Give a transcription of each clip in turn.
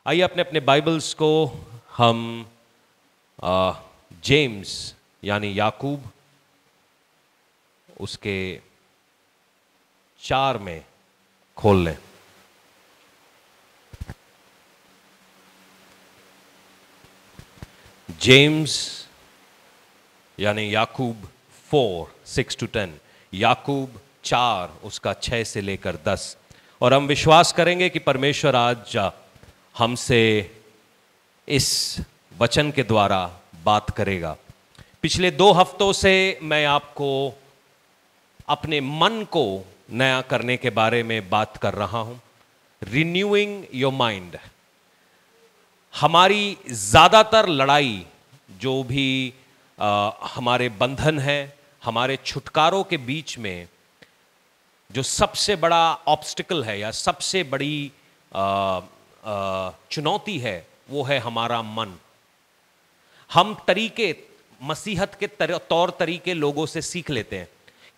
आइए अपने अपने बाइबल्स को हम जेम्स यानी याकूब उसके 4 में खोल लें। जेम्स यानी याकूब 4:6-10, याकूब 4 उसका 6 से लेकर 10। और हम विश्वास करेंगे कि परमेश्वर आज हमसे इस वचन के द्वारा बात करेगा। पिछले 2 हफ्तों से मैं आपको अपने मन को नया करने के बारे में बात कर रहा हूं। Renewing your mind. हमारी ज्यादातर लड़ाई जो भी हमारे बंधन है, हमारे छुटकारों के बीच में जो सबसे बड़ा ऑब्स्टिकल है या सबसे बड़ी चुनौती है वो है हमारा मन। हम तरीके, मसीहत के तौर तरीके लोगों से सीख लेते हैं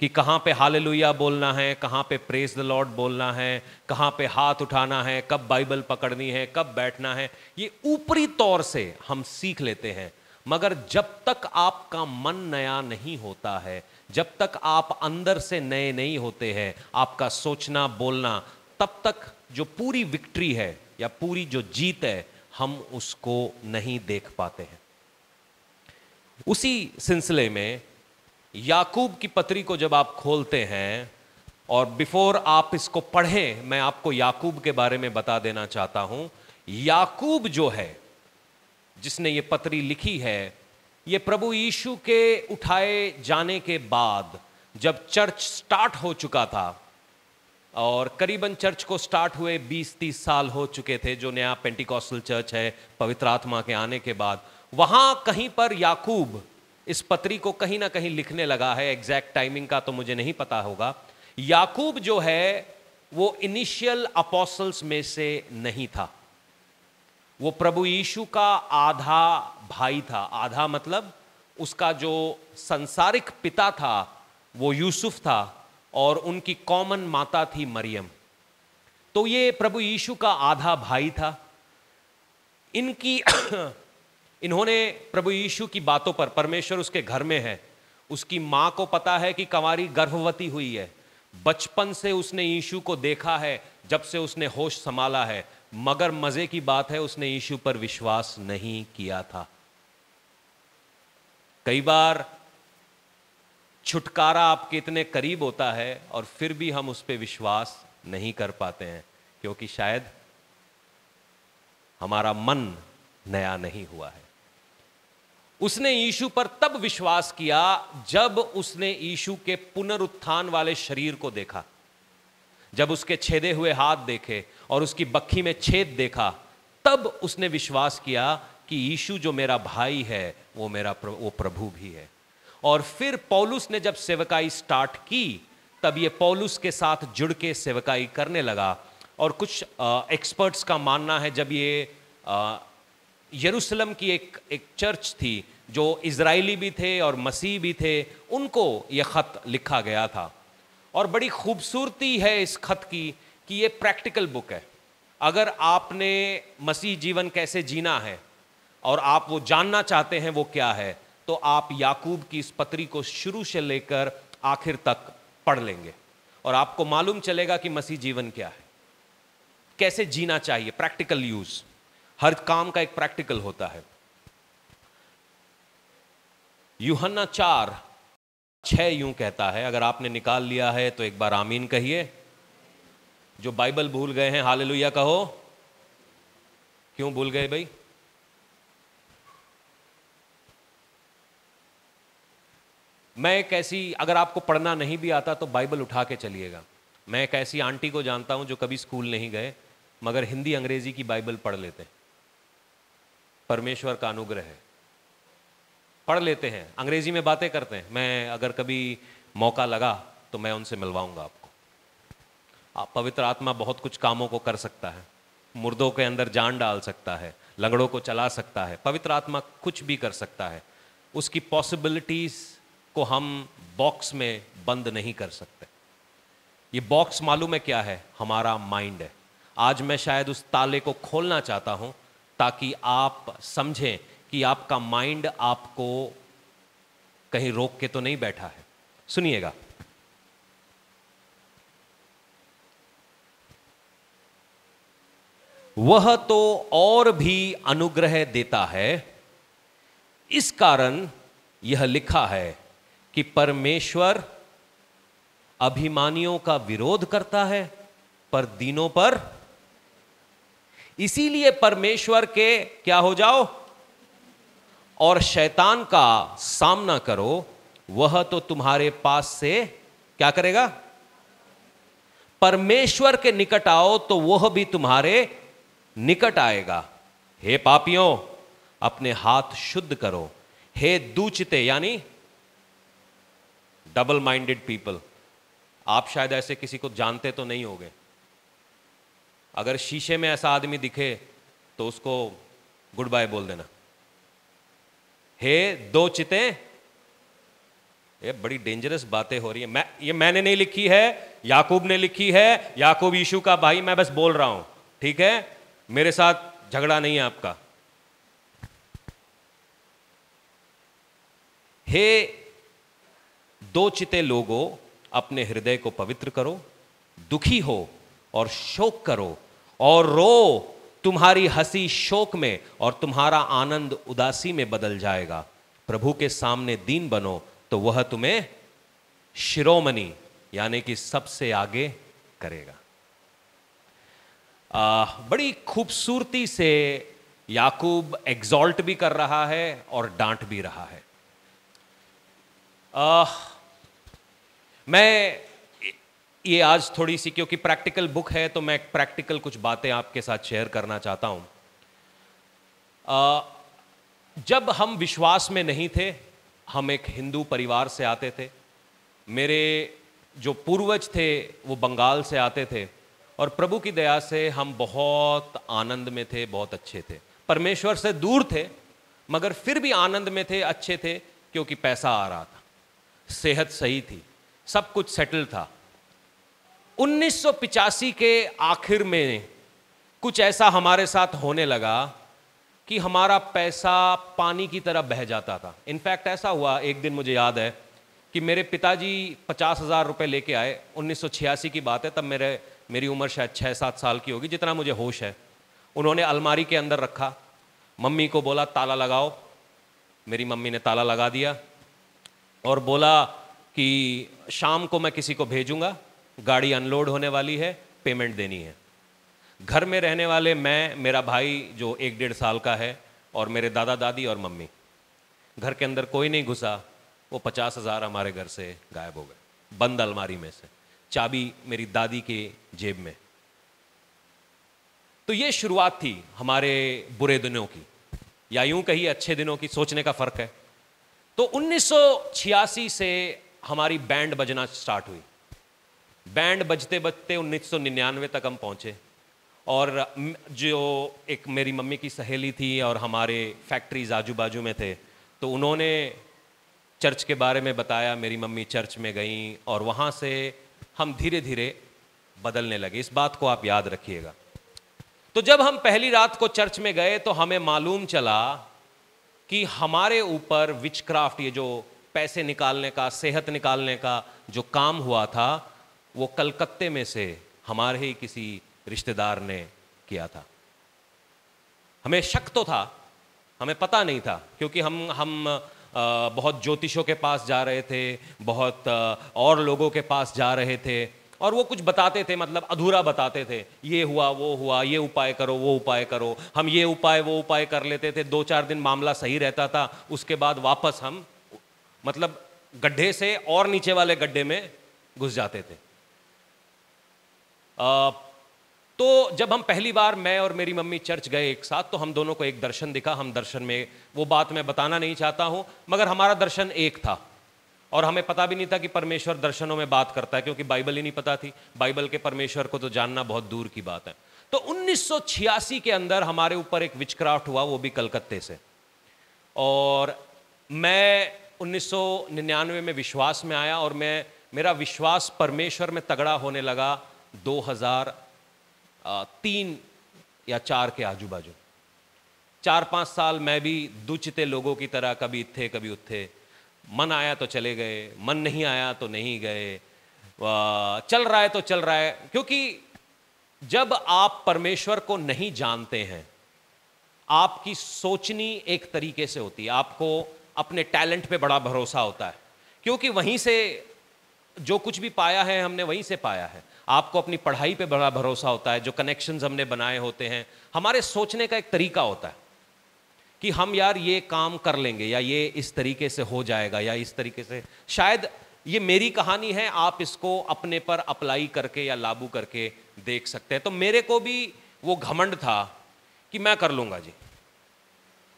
कि कहाँ पे हालेलुया बोलना है, कहाँ पे प्रेज द लॉर्ड बोलना है, कहाँ पे हाथ उठाना है, कब बाइबल पकड़नी है, कब बैठना है। ये ऊपरी तौर से हम सीख लेते हैं, मगर जब तक आपका मन नया नहीं होता है, जब तक आप अंदर से नए नहीं होते हैं, आपका सोचना बोलना, तब तक जो पूरी विक्ट्री है या पूरी जो जीत है हम उसको नहीं देख पाते हैं। उसी सिलसिले में याकूब की पत्री को जब आप खोलते हैं, और बिफोर आप इसको पढ़ें मैं आपको याकूब के बारे में बता देना चाहता हूं। याकूब जो है जिसने ये पत्री लिखी है, ये प्रभु यीशु के उठाए जाने के बाद जब चर्च स्टार्ट हो चुका था, और करीबन चर्च को स्टार्ट हुए 20-30 साल हो चुके थे, जो नया पेंटिकॉस्टल चर्च है पवित्र आत्मा के आने के बाद, वहां कहीं पर याकूब इस पत्री को कहीं ना कहीं लिखने लगा है। एग्जैक्ट टाइमिंग का तो मुझे नहीं पता होगा। याकूब जो है वो इनिशियल अपोस्टल्स में से नहीं था। वो प्रभु यीशु का आधा भाई था। आधा मतलब उसका जो संसारिक पिता था वो यूसुफ था और उनकी कॉमन माता थी मरियम। तो ये प्रभु यीशु का आधा भाई था। इन्होंने प्रभु यीशु की बातों पर, परमेश्वर उसके घर में है, उसकी मां को पता है कि कंवारी गर्भवती हुई है, बचपन से उसने यीशु को देखा है जब से उसने होश संभाला है, मगर मजे की बात है उसने यीशु पर विश्वास नहीं किया था। कई बार छुटकारा आपके इतने करीब होता है और फिर भी हम उस पर विश्वास नहीं कर पाते हैं, क्योंकि शायद हमारा मन नया नहीं हुआ है। उसने यीशु पर तब विश्वास किया जब उसने यीशु के पुनरुत्थान वाले शरीर को देखा, जब उसके छेदे हुए हाथ देखे और उसकी बक्खी में छेद देखा, तब उसने विश्वास किया कि यीशु जो मेरा भाई है वो प्रभु भी है। और फिर पौलुस ने जब सेवकाई स्टार्ट की, तब ये पौलुस के साथ जुड़ के सेवकाई करने लगा। और कुछ एक्सपर्ट्स का मानना है जब ये यरूशलेम की एक चर्च थी जो इजरायली भी थे और मसीह भी थे, उनको यह खत लिखा गया था। और बड़ी खूबसूरती है इस खत की कि ये प्रैक्टिकल बुक है। अगर आपने मसीह जीवन कैसे जीना है और आप वो जानना चाहते हैं वो क्या है, तो आप याकूब की इस पत्री को शुरू से लेकर आखिर तक पढ़ लेंगे और आपको मालूम चलेगा कि मसीह जीवन क्या है, कैसे जीना चाहिए। प्रैक्टिकल यूज, हर काम का एक प्रैक्टिकल होता है। यूहन्ना 4:6 यूं कहता है, अगर आपने निकाल लिया है तो एक बार आमीन कहिए। जो बाइबल भूल गए हैं हालेलुया कहो। क्यों भूल गए भाई? मैं एक ऐसी, अगर आपको पढ़ना नहीं भी आता तो बाइबल उठा के चलिएगा। मैं एक ऐसी आंटी को जानता हूं जो कभी स्कूल नहीं गए मगर हिंदी अंग्रेजी की बाइबल पढ़ लेते हैं। परमेश्वर का अनुग्रह है, पढ़ लेते हैं, अंग्रेजी में बातें करते हैं। मैं अगर कभी मौका लगा तो मैं उनसे मिलवाऊंगा आपको। पवित्र आत्मा बहुत कुछ कामों को कर सकता है, मुर्दों के अंदर जान डाल सकता है, लंगड़ों को चला सकता है। पवित्र आत्मा कुछ भी कर सकता है। उसकी पॉसिबिलिटीज को हम बॉक्स में बंद नहीं कर सकते। ये बॉक्स मालूम है क्या है? हमारा माइंड है। आज मैं शायद उस ताले को खोलना चाहता हूं ताकि आप समझें कि आपका माइंड आपको कहीं रोक के तो नहीं बैठा है। सुनिएगा, वह तो और भी अनुग्रह देता है, इस कारण यह लिखा है कि परमेश्वर अभिमानियों का विरोध करता है पर दीनों पर। इसीलिए परमेश्वर के क्या हो जाओ और शैतान का सामना करो, वह तो तुम्हारे पास से क्या करेगा? परमेश्वर के निकट आओ तो वह भी तुम्हारे निकट आएगा। हे पापियों, अपने हाथ शुद्ध करो। हे दूचिते यानी डबल माइंडेड पीपल, आप शायद ऐसे किसी को जानते तो नहीं होंगे। अगर शीशे में ऐसा आदमी दिखे तो उसको गुड बाय बोल देना। हे दो चिते, ये बड़ी डेंजरस बातें हो रही है। ये मैंने नहीं लिखी है, याकूब ने लिखी है। याकूब यीशु का भाई, मैं बस बोल रहा हूं, ठीक है? मेरे साथ झगड़ा नहीं है आपका। हे दो चिते लोगों, अपने हृदय को पवित्र करो, दुखी हो और शोक करो और रो। तुम्हारी हंसी शोक में और तुम्हारा आनंद उदासी में बदल जाएगा। प्रभु के सामने दीन बनो तो वह तुम्हें शिरोमणि यानी कि सबसे आगे करेगा। बड़ी खूबसूरती से याकूब एग्जॉल्ट भी कर रहा है और डांट भी रहा है। मैं ये आज थोड़ी सी, क्योंकि प्रैक्टिकल बुक है तो मैं प्रैक्टिकल कुछ बातें आपके साथ शेयर करना चाहता हूं। जब हम विश्वास में नहीं थे, हम एक हिंदू परिवार से आते थे। मेरे जो पूर्वज थे वो बंगाल से आते थे और प्रभु की दया से हम बहुत आनंद में थे, बहुत अच्छे थे। परमेश्वर से दूर थे मगर फिर भी आनंद में थे, अच्छे थे, क्योंकि पैसा आ रहा था, सेहत सही थी, सब कुछ सेटल था। 1985 के आखिर में कुछ ऐसा हमारे साथ होने लगा कि हमारा पैसा पानी की तरह बह जाता था। इनफैक्ट ऐसा हुआ, एक दिन मुझे याद है कि मेरे पिताजी 50,000 रुपये लेके आए। 1986 की बात है, तब मेरी उम्र शायद 6-7 साल की होगी, जितना मुझे होश है। उन्होंने अलमारी के अंदर रखा, मम्मी को बोला ताला लगाओ। मेरी मम्मी ने ताला लगा दिया और बोला कि शाम को मैं किसी को भेजूंगा, गाड़ी अनलोड होने वाली है, पेमेंट देनी है। घर में रहने वाले मैं, मेरा भाई जो 1-1.5 साल का है और मेरे दादा दादी और मम्मी। घर के अंदर कोई नहीं घुसा। वो 50,000 हमारे घर से गायब हो गए, बंद अलमारी में से, चाबी मेरी दादी के जेब में। तो ये शुरुआत थी हमारे बुरे दिनों की, या यूं कहिए अच्छे दिनों की, सोचने का फर्क है। तो 1986 से हमारी बैंड बजना स्टार्ट हुई। बैंड बजते बजते 1999 तक हम पहुंचे। और जो एक मेरी मम्मी की सहेली थी और हमारे फैक्ट्रीज आजू बाजू में थे, तो उन्होंने चर्च के बारे में बताया। मेरी मम्मी चर्च में गई और वहाँ से हम धीरे धीरे बदलने लगे। इस बात को आप याद रखिएगा। तो जब हम पहली रात को चर्च में गए तो हमें मालूम चला कि हमारे ऊपर विचक्राफ्ट, ये जो पैसे निकालने का, सेहत निकालने का जो काम हुआ था, वो कलकत्ते में से हमारे ही किसी रिश्तेदार ने किया था। हमें शक तो था, हमें पता नहीं था, क्योंकि हम बहुत ज्योतिषों के पास जा रहे थे, बहुत और लोगों के पास जा रहे थे और वो कुछ बताते थे, मतलब अधूरा बताते थे। ये हुआ, वो हुआ, ये उपाय करो, वो उपाय करो। हम ये उपाय वो उपाय कर लेते थे। 2-4 दिन मामला सही रहता था, उसके बाद वापस हम मतलब गड्ढे से और नीचे वाले गड्ढे में घुस जाते थे। तो जब हम पहली बार, मैं और मेरी मम्मी चर्च गए एक साथ, तो हम दोनों को एक दर्शन दिखा। हम दर्शन में, वो बात मैं बताना नहीं चाहता हूं, मगर हमारा दर्शन एक था और हमें पता भी नहीं था कि परमेश्वर दर्शनों में बात करता है, क्योंकि बाइबल ही नहीं पता थी। बाइबल के परमेश्वर को तो जानना बहुत दूर की बात है। तो 1986 के अंदर हमारे ऊपर एक विचक्राफ्ट हुआ, वो भी कलकत्ते से। और मैं 1999 में विश्वास में आया और मेरा विश्वास परमेश्वर में तगड़ा होने लगा 3 या 4 के आजू बाजू। 4-5 साल मैं भी दुचिते लोगों की तरह कभी इत्थे कभी उत्थे, मन आया तो चले गए, मन नहीं आया तो नहीं गए, चल रहा है तो चल रहा है। क्योंकि जब आप परमेश्वर को नहीं जानते हैं, आपकी सोचनी एक तरीके से होती है, आपको अपने टैलेंट पे बड़ा भरोसा होता है, क्योंकि वहीं से जो कुछ भी पाया है हमने वहीं से पाया है। आपको अपनी पढ़ाई पे बड़ा भरोसा होता है, जो कनेक्शंस हमने बनाए होते हैं, हमारे सोचने का एक तरीका होता है कि हम यार ये काम कर लेंगे, या ये इस तरीके से हो जाएगा, या इस तरीके से। शायद ये मेरी कहानी है, आप इसको अपने पर अप्लाई करके या लागू करके देख सकते हैं। तो मेरे को भी वो घमंड था कि मैं कर लूंगा जी,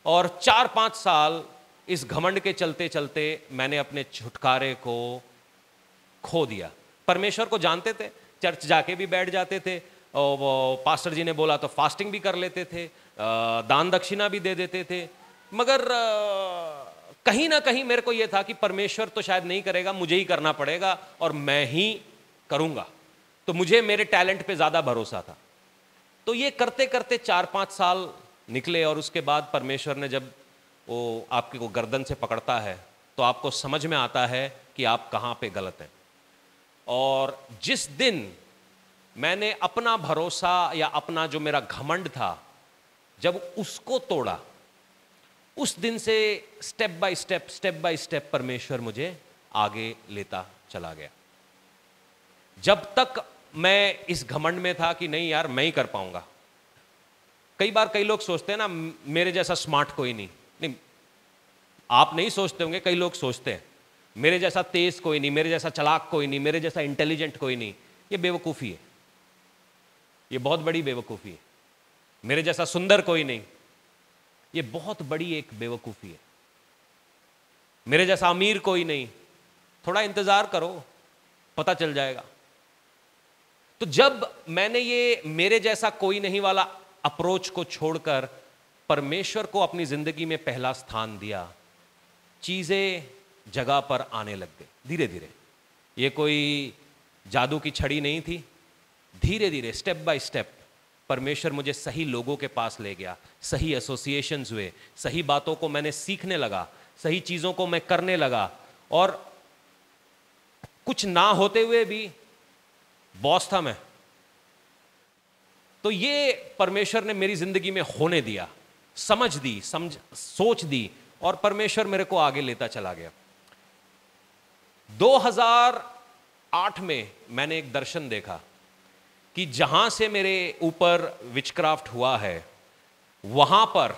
और 4-5 साल इस घमंड के चलते चलते मैंने अपने छुटकारे को खो दिया। परमेश्वर को जानते थे, चर्च जाके भी बैठ जाते थे, और वो पास्टर जी ने बोला तो फास्टिंग भी कर लेते थे, दान दक्षिणा भी दे देते थे, मगर कहीं ना कहीं मेरे को यह था कि परमेश्वर तो शायद नहीं करेगा, मुझे ही करना पड़ेगा और मैं ही करूंगा। तो मुझे मेरे टैलेंट पे ज्यादा भरोसा था। तो ये करते करते 4-5 साल निकले, और उसके बाद परमेश्वर ने जब वो आपके को गर्दन से पकड़ता है तो आपको समझ में आता है कि आप कहाँ पे गलत हैं। और जिस दिन मैंने अपना भरोसा या अपना जो मेरा घमंड था, जब उसको तोड़ा, उस दिन से स्टेप बाय स्टेप परमेश्वर मुझे आगे लेता चला गया। जब तक मैं इस घमंड में था कि नहीं यार मैं ही कर पाऊंगा। कई बार कई लोग सोचते हैं ना, मेरे जैसा स्मार्ट कोई नहीं, आप नहीं सोचते होंगे, कई लोग सोचते हैं मेरे जैसा तेज कोई नहीं, मेरे जैसा चालाक कोई नहीं, मेरे जैसा इंटेलिजेंट कोई नहीं। ये बेवकूफ़ी है, ये बहुत बड़ी बेवकूफ़ी है। मेरे जैसा सुंदर कोई नहीं, ये बहुत बड़ी एक बेवकूफ़ी है। मेरे जैसा अमीर कोई नहीं, थोड़ा इंतज़ार करो, पता चल जाएगा। तो जब मैंने ये मेरे जैसा कोई नहीं वाला अप्रोच को छोड़कर परमेश्वर को अपनी ज़िंदगी में पहला स्थान दिया, चीज़ें जगह पर आने लग गई धीरे धीरे। ये कोई जादू की छड़ी नहीं थी, धीरे धीरे स्टेप बाय स्टेप परमेश्वर मुझे सही लोगों के पास ले गया, सही एसोसिएशंस हुए, सही बातों को मैंने सीखने लगा, सही चीज़ों को मैं करने लगा। और कुछ ना होते हुए भी बॉस था मैं। तो ये परमेश्वर ने मेरी जिंदगी में होने दिया, समझ दी, सोच दी, और परमेश्वर मेरे को आगे लेता चला गया। 2008 में मैंने एक दर्शन देखा कि जहां से मेरे ऊपर विचक्राफ्ट हुआ है, वहां पर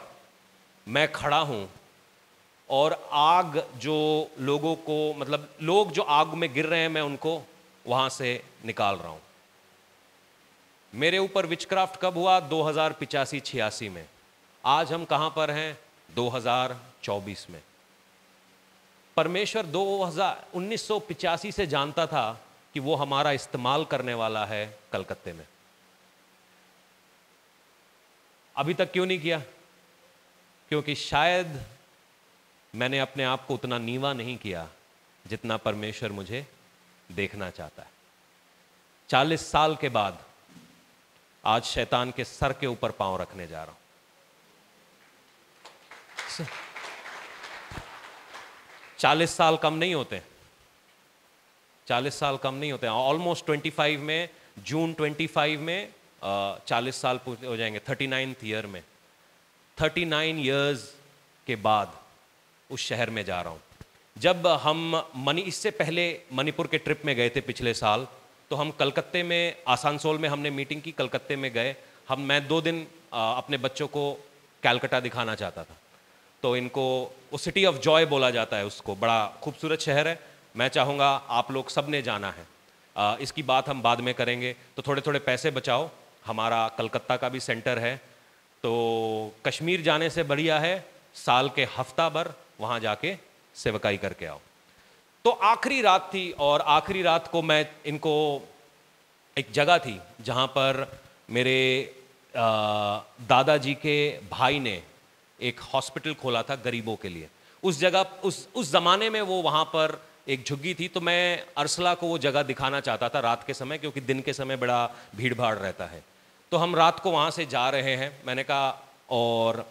मैं खड़ा हूं, और आग जो लोगों को, मतलब लोग जो आग में गिर रहे हैं, मैं उनको वहां से निकाल रहा हूं। मेरे ऊपर विचक्राफ्ट कब हुआ? 2085-86 में। आज हम कहां पर हैं? 2024 में। परमेश्वर 1985 से जानता था कि वो हमारा इस्तेमाल करने वाला है कलकत्ते में। अभी तक क्यों नहीं किया? क्योंकि शायद मैंने अपने आप को उतना नीवा नहीं किया जितना परमेश्वर मुझे देखना चाहता है। 40 साल के बाद आज शैतान के सर के ऊपर पांव रखने जा रहा हूं। 40 साल कम नहीं होते, 40 साल कम नहीं होते। ऑलमोस्ट 25 में, जून 25 में 40 साल पूरे हो जाएंगे, 39th ईयर में। 39 इयर्स के बाद उस शहर में जा रहा हूं। जब हम इससे पहले मणिपुर के ट्रिप में गए थे पिछले साल, तो हम कलकत्ते में, आसानसोल में हमने मीटिंग की, कलकत्ते में गए मैं 2 दिन अपने बच्चों को कैलकाटा दिखाना चाहता था। तो इनको वो सिटी ऑफ जॉय बोला जाता है उसको, बड़ा खूबसूरत शहर है। मैं चाहूँगा आप लोग सब ने जाना है। इसकी बात हम बाद में करेंगे। तो थोड़े थोड़े पैसे बचाओ, हमारा कलकत्ता का भी सेंटर है। तो कश्मीर जाने से बढ़िया है साल के हफ्ता भर वहाँ जाके सेवकाई करके आओ। तो आखिरी रात थी, और आखिरी रात को मैं इनको, एक जगह थी जहाँ पर मेरे दादाजी के भाई ने एक हॉस्पिटल खोला था गरीबों के लिए। उस जगह, उस ज़माने में वो वहाँ पर एक झुग्गी थी। तो मैं अरसला को वो जगह दिखाना चाहता था रात के समय, क्योंकि दिन के समय बड़ा भीड़ भाड़ रहता है। तो हम रात को वहाँ से जा रहे हैं, मैंने कहा, और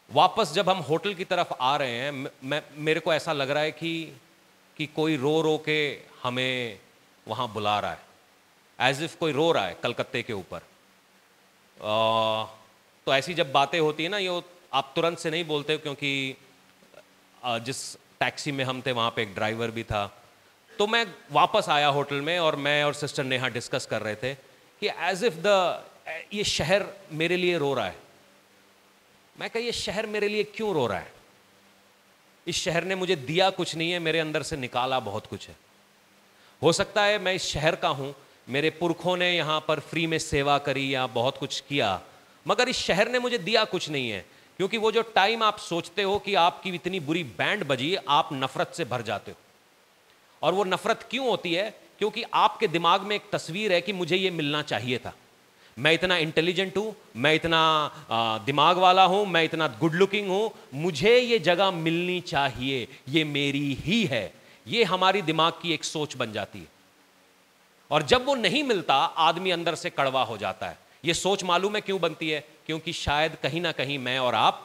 वापस जब हम होटल की तरफ आ रहे हैं, मेरे को ऐसा लग रहा है कि कोई रो रो के हमें वहाँ बुला रहा है, एज इफ कोई रो रहा है कलकत्ते के ऊपर। तो ऐसी जब बातें होती है ना, ये आप तुरंत से नहीं बोलते, क्योंकि जिस टैक्सी में हम थे वहाँ पे एक ड्राइवर भी था। तो मैं वापस आया होटल में और मैं और सिस्टर नेहा डिस्कस कर रहे थे कि एज इफ ये शहर मेरे लिए रो रहा है। मैं कहा, ये शहर मेरे लिए क्यों रो रहा है? इस शहर ने मुझे दिया कुछ नहीं है, मेरे अंदर से निकाला बहुत कुछ है। हो सकता है मैं इस शहर का हूं, मेरे पुरखों ने यहां पर फ्री में सेवा करी या बहुत कुछ किया, मगर इस शहर ने मुझे दिया कुछ नहीं है। क्योंकि वो जो टाइम आप सोचते हो कि आपकी इतनी बुरी बैंड बजी, आप नफरत से भर जाते हो। और वो नफरत क्यों होती है? क्योंकि आपके दिमाग में एक तस्वीर है कि मुझे ये मिलना चाहिए था, मैं इतना इंटेलिजेंट हूं, मैं इतना दिमाग वाला हूं, मैं इतना गुड लुकिंग हूं, मुझे ये जगह मिलनी चाहिए, ये मेरी ही है। ये हमारी दिमाग की एक सोच बन जाती है, और जब वो नहीं मिलता आदमी अंदर से कड़वा हो जाता है। ये सोच मालूम है क्यों बनती है? क्योंकि शायद कहीं ना कहीं मैं और आप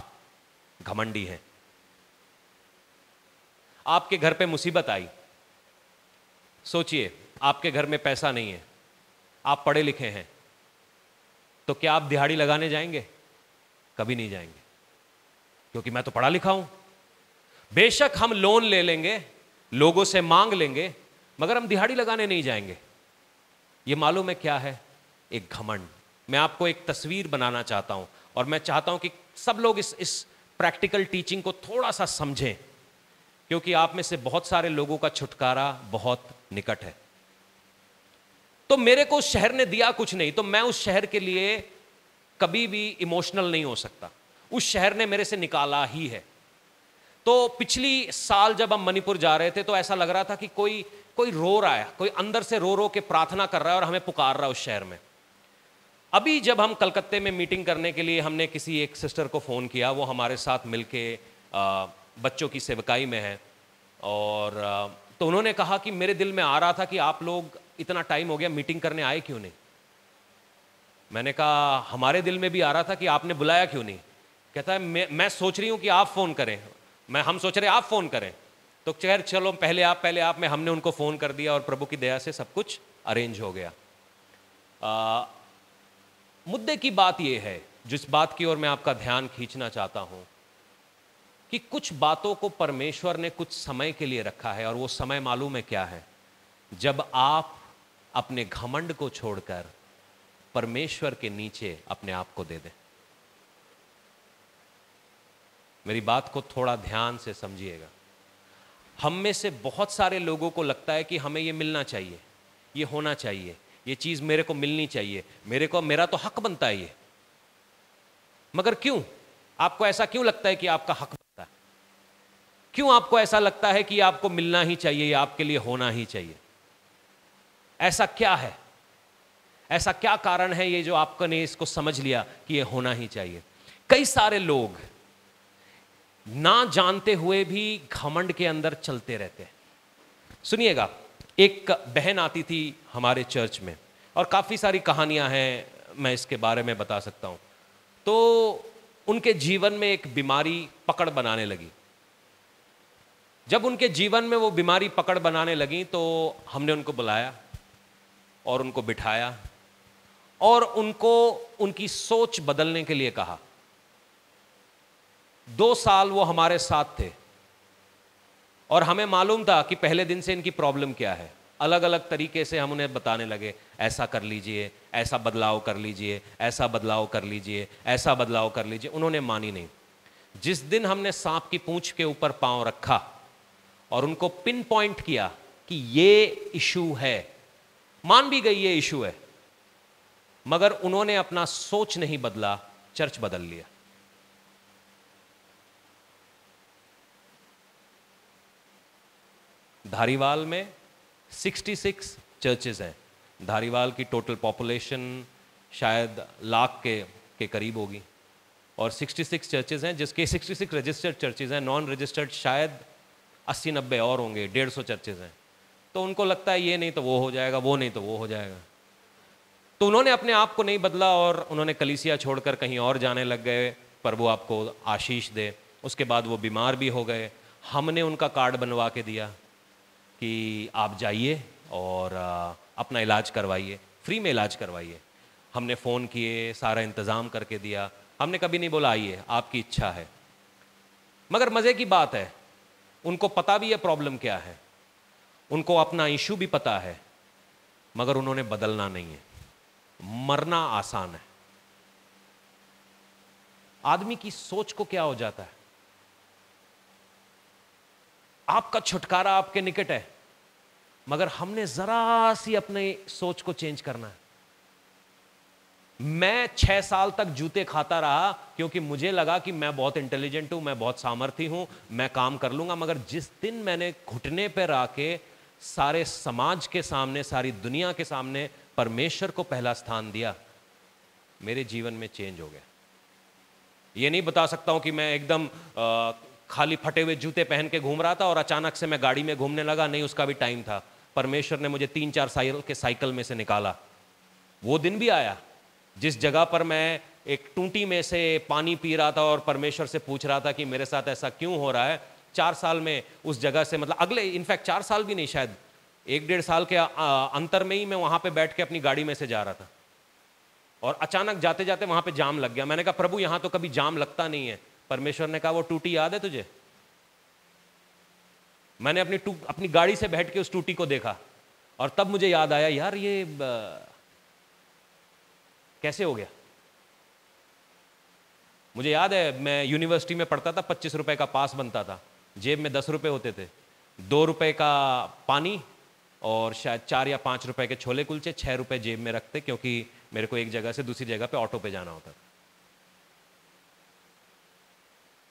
घमंडी हैं। आपके घर पे मुसीबत आई, सोचिए, आपके घर में पैसा नहीं है, आप पढ़े लिखे हैं, तो क्या आप दिहाड़ी लगाने जाएंगे? कभी नहीं जाएंगे, क्योंकि मैं तो पढ़ा लिखा हूं। बेशक हम लोन ले लेंगे, लोगों से मांग लेंगे, मगर हम दिहाड़ी लगाने नहीं जाएंगे। ये मालूम है क्या है? एक घमंड। मैं आपको एक तस्वीर बनाना चाहता हूं, और मैं चाहता हूं कि सब लोग इस प्रैक्टिकल टीचिंग को थोड़ा सा समझें, क्योंकि आप में से बहुत सारे लोगों का छुटकारा बहुत निकट है। तो मेरे को उस शहर ने दिया कुछ नहीं, तो मैं उस शहर के लिए कभी भी इमोशनल नहीं हो सकता। उस शहर ने मेरे से निकाला ही है। तो पिछली साल जब हम मणिपुर जा रहे थे, तो ऐसा लग रहा था कि कोई रो रहा है, कोई अंदर से रो रो के प्रार्थना कर रहा है और हमें पुकार रहा है उस शहर में। अभी जब हम कलकत्ते में मीटिंग करने के लिए हमने किसी एक सिस्टर को फ़ोन किया, वो हमारे साथ मिलके बच्चों की सेवकाई में है, और तो उन्होंने कहा कि मेरे दिल में आ रहा था कि आप लोग इतना टाइम हो गया, मीटिंग करने आए क्यों नहीं? मैंने कहा, हमारे दिल में भी आ रहा था कि आपने बुलाया क्यों नहीं? कहता है, मैं सोच रही हूँ कि आप फ़ोन करें, हम सोच रहे आप फ़ोन करें। तो खैर चलो, पहले आप में हमने उनको फ़ोन कर दिया, और प्रभु की दया से सब कुछ अरेंज हो गया। मुद्दे की बात यह है, जिस बात की ओर मैं आपका ध्यान खींचना चाहता हूं, कि कुछ बातों को परमेश्वर ने कुछ समय के लिए रखा है, और वो समय मालूम है क्या है? जब आप अपने घमंड को छोड़कर परमेश्वर के नीचे अपने आप को दे दें। मेरी बात को थोड़ा ध्यान से समझिएगा। हम में से बहुत सारे लोगों को लगता है कि हमें ये मिलना चाहिए, ये होना चाहिए, ये चीज मेरे को मिलनी चाहिए, मेरा तो हक बनता है ये। मगर क्यों आपको ऐसा क्यों लगता है कि आपका हक बनता है? क्यों आपको ऐसा लगता है कि आपको मिलना ही चाहिए, या आपके लिए होना ही चाहिए? ऐसा क्या है? ऐसा क्या कारण है ये जो आपने इसको समझ लिया कि ये होना ही चाहिए? कई सारे लोग ना जानते हुए भी घमंड के अंदर चलते रहते हैं। सुनिएगा, एक बहन आती थी हमारे चर्च में, और काफ़ी सारी कहानियां हैं, मैं इसके बारे में बता सकता हूं। तो उनके जीवन में एक बीमारी पकड़ बनाने लगी। जब उनके जीवन में वो बीमारी पकड़ बनाने लगी, तो हमने उनको बुलाया और उनको बिठाया और उनको उनकी सोच बदलने के लिए कहा। 2 साल वो हमारे साथ थे, और हमें मालूम था कि पहले दिन से इनकी प्रॉब्लम क्या है। अलग अलग तरीके से हम उन्हें बताने लगे, ऐसा कर लीजिए, ऐसा बदलाव कर लीजिए, ऐसा बदलाव कर लीजिए, ऐसा बदलाव कर लीजिए। उन्होंने मानी नहीं। जिस दिन हमने सांप की पूंछ के ऊपर पांव रखा और उनको पिन पॉइंट किया कि ये इशू है, मान भी गई ये इशू है, मगर उन्होंने अपना सोच नहीं बदला, चर्च बदल लिया। धारीवाल में 66 चर्चेज हैं। धारीवाल की टोटल पॉपुलेशन शायद लाख के करीब होगी, और 66 चर्चेज हैं, जिसके 66 रजिस्टर्ड चर्चेज हैं, नॉन रजिस्टर्ड शायद 80-90 और होंगे, 150 चर्चेज हैं। तो उनको लगता है ये नहीं तो वो हो जाएगा, वो नहीं तो वो हो जाएगा। तो उन्होंने अपने आप को नहीं बदला और उन्होंने कलीसिया छोड़कर कहीं और जाने लग गए। प्रभु आपको आशीष दे। उसके बाद वो बीमार भी हो गए। हमने उनका कार्ड बनवा के दिया कि आप जाइए और अपना इलाज करवाइए, फ्री में इलाज करवाइए। हमने फ़ोन किए, सारा इंतज़ाम करके दिया। हमने कभी नहीं बोला आइए, आपकी इच्छा है। मगर मज़े की बात है, उनको पता भी है प्रॉब्लम क्या है, उनको अपना इशू भी पता है, मगर उन्होंने बदलना नहीं है। मरना आसान है। आदमी की सोच को क्या हो जाता है। आपका छुटकारा आपके निकट है, मगर हमने जरा सी अपने सोच को चेंज करना है। मैं 6 साल तक जूते खाता रहा क्योंकि मुझे लगा कि मैं बहुत इंटेलिजेंट हूं, मैं बहुत सामर्थी हूं, मैं काम कर लूंगा। मगर जिस दिन मैंने घुटने पर आके सारे समाज के सामने, सारी दुनिया के सामने परमेश्वर को पहला स्थान दिया, मेरे जीवन में चेंज हो गया। ये नहीं बता सकता हूं कि मैं एकदम खाली फटे हुए जूते पहन के घूम रहा था और अचानक से मैं गाड़ी में घूमने लगा। नहीं, उसका भी टाइम था। परमेश्वर ने मुझे 3-4 साल के साइकिल में से निकाला। वो दिन भी आया जिस जगह पर मैं एक टूटी में से पानी पी रहा था और परमेश्वर से पूछ रहा था कि मेरे साथ ऐसा क्यों हो रहा है। 4 साल में उस जगह से, मतलब अगले इनफैक्ट 4 साल भी नहीं, शायद 1-1.5 साल के अंतर में ही मैं वहां पे बैठ के अपनी गाड़ी में से जा रहा था और अचानक जाते जाते वहां पे जाम लग गया। मैंने कहा प्रभु यहां तो कभी जाम लगता नहीं है। परमेश्वर ने कहा वो टूटी याद है तुझे? मैंने अपनी गाड़ी से बैठ के उस टूटी को देखा और तब मुझे याद आया, यार ये कैसे हो गया। मुझे याद है मैं यूनिवर्सिटी में पढ़ता था, 25 रुपए का पास बनता था, जेब में 10 रुपए होते थे, 2 रुपए का पानी और शायद 4 या 5 रुपए के छोले कुलचे, 6 रुपए जेब में रखते क्योंकि मेरे को एक जगह से दूसरी जगह पे ऑटो पे जाना होता था।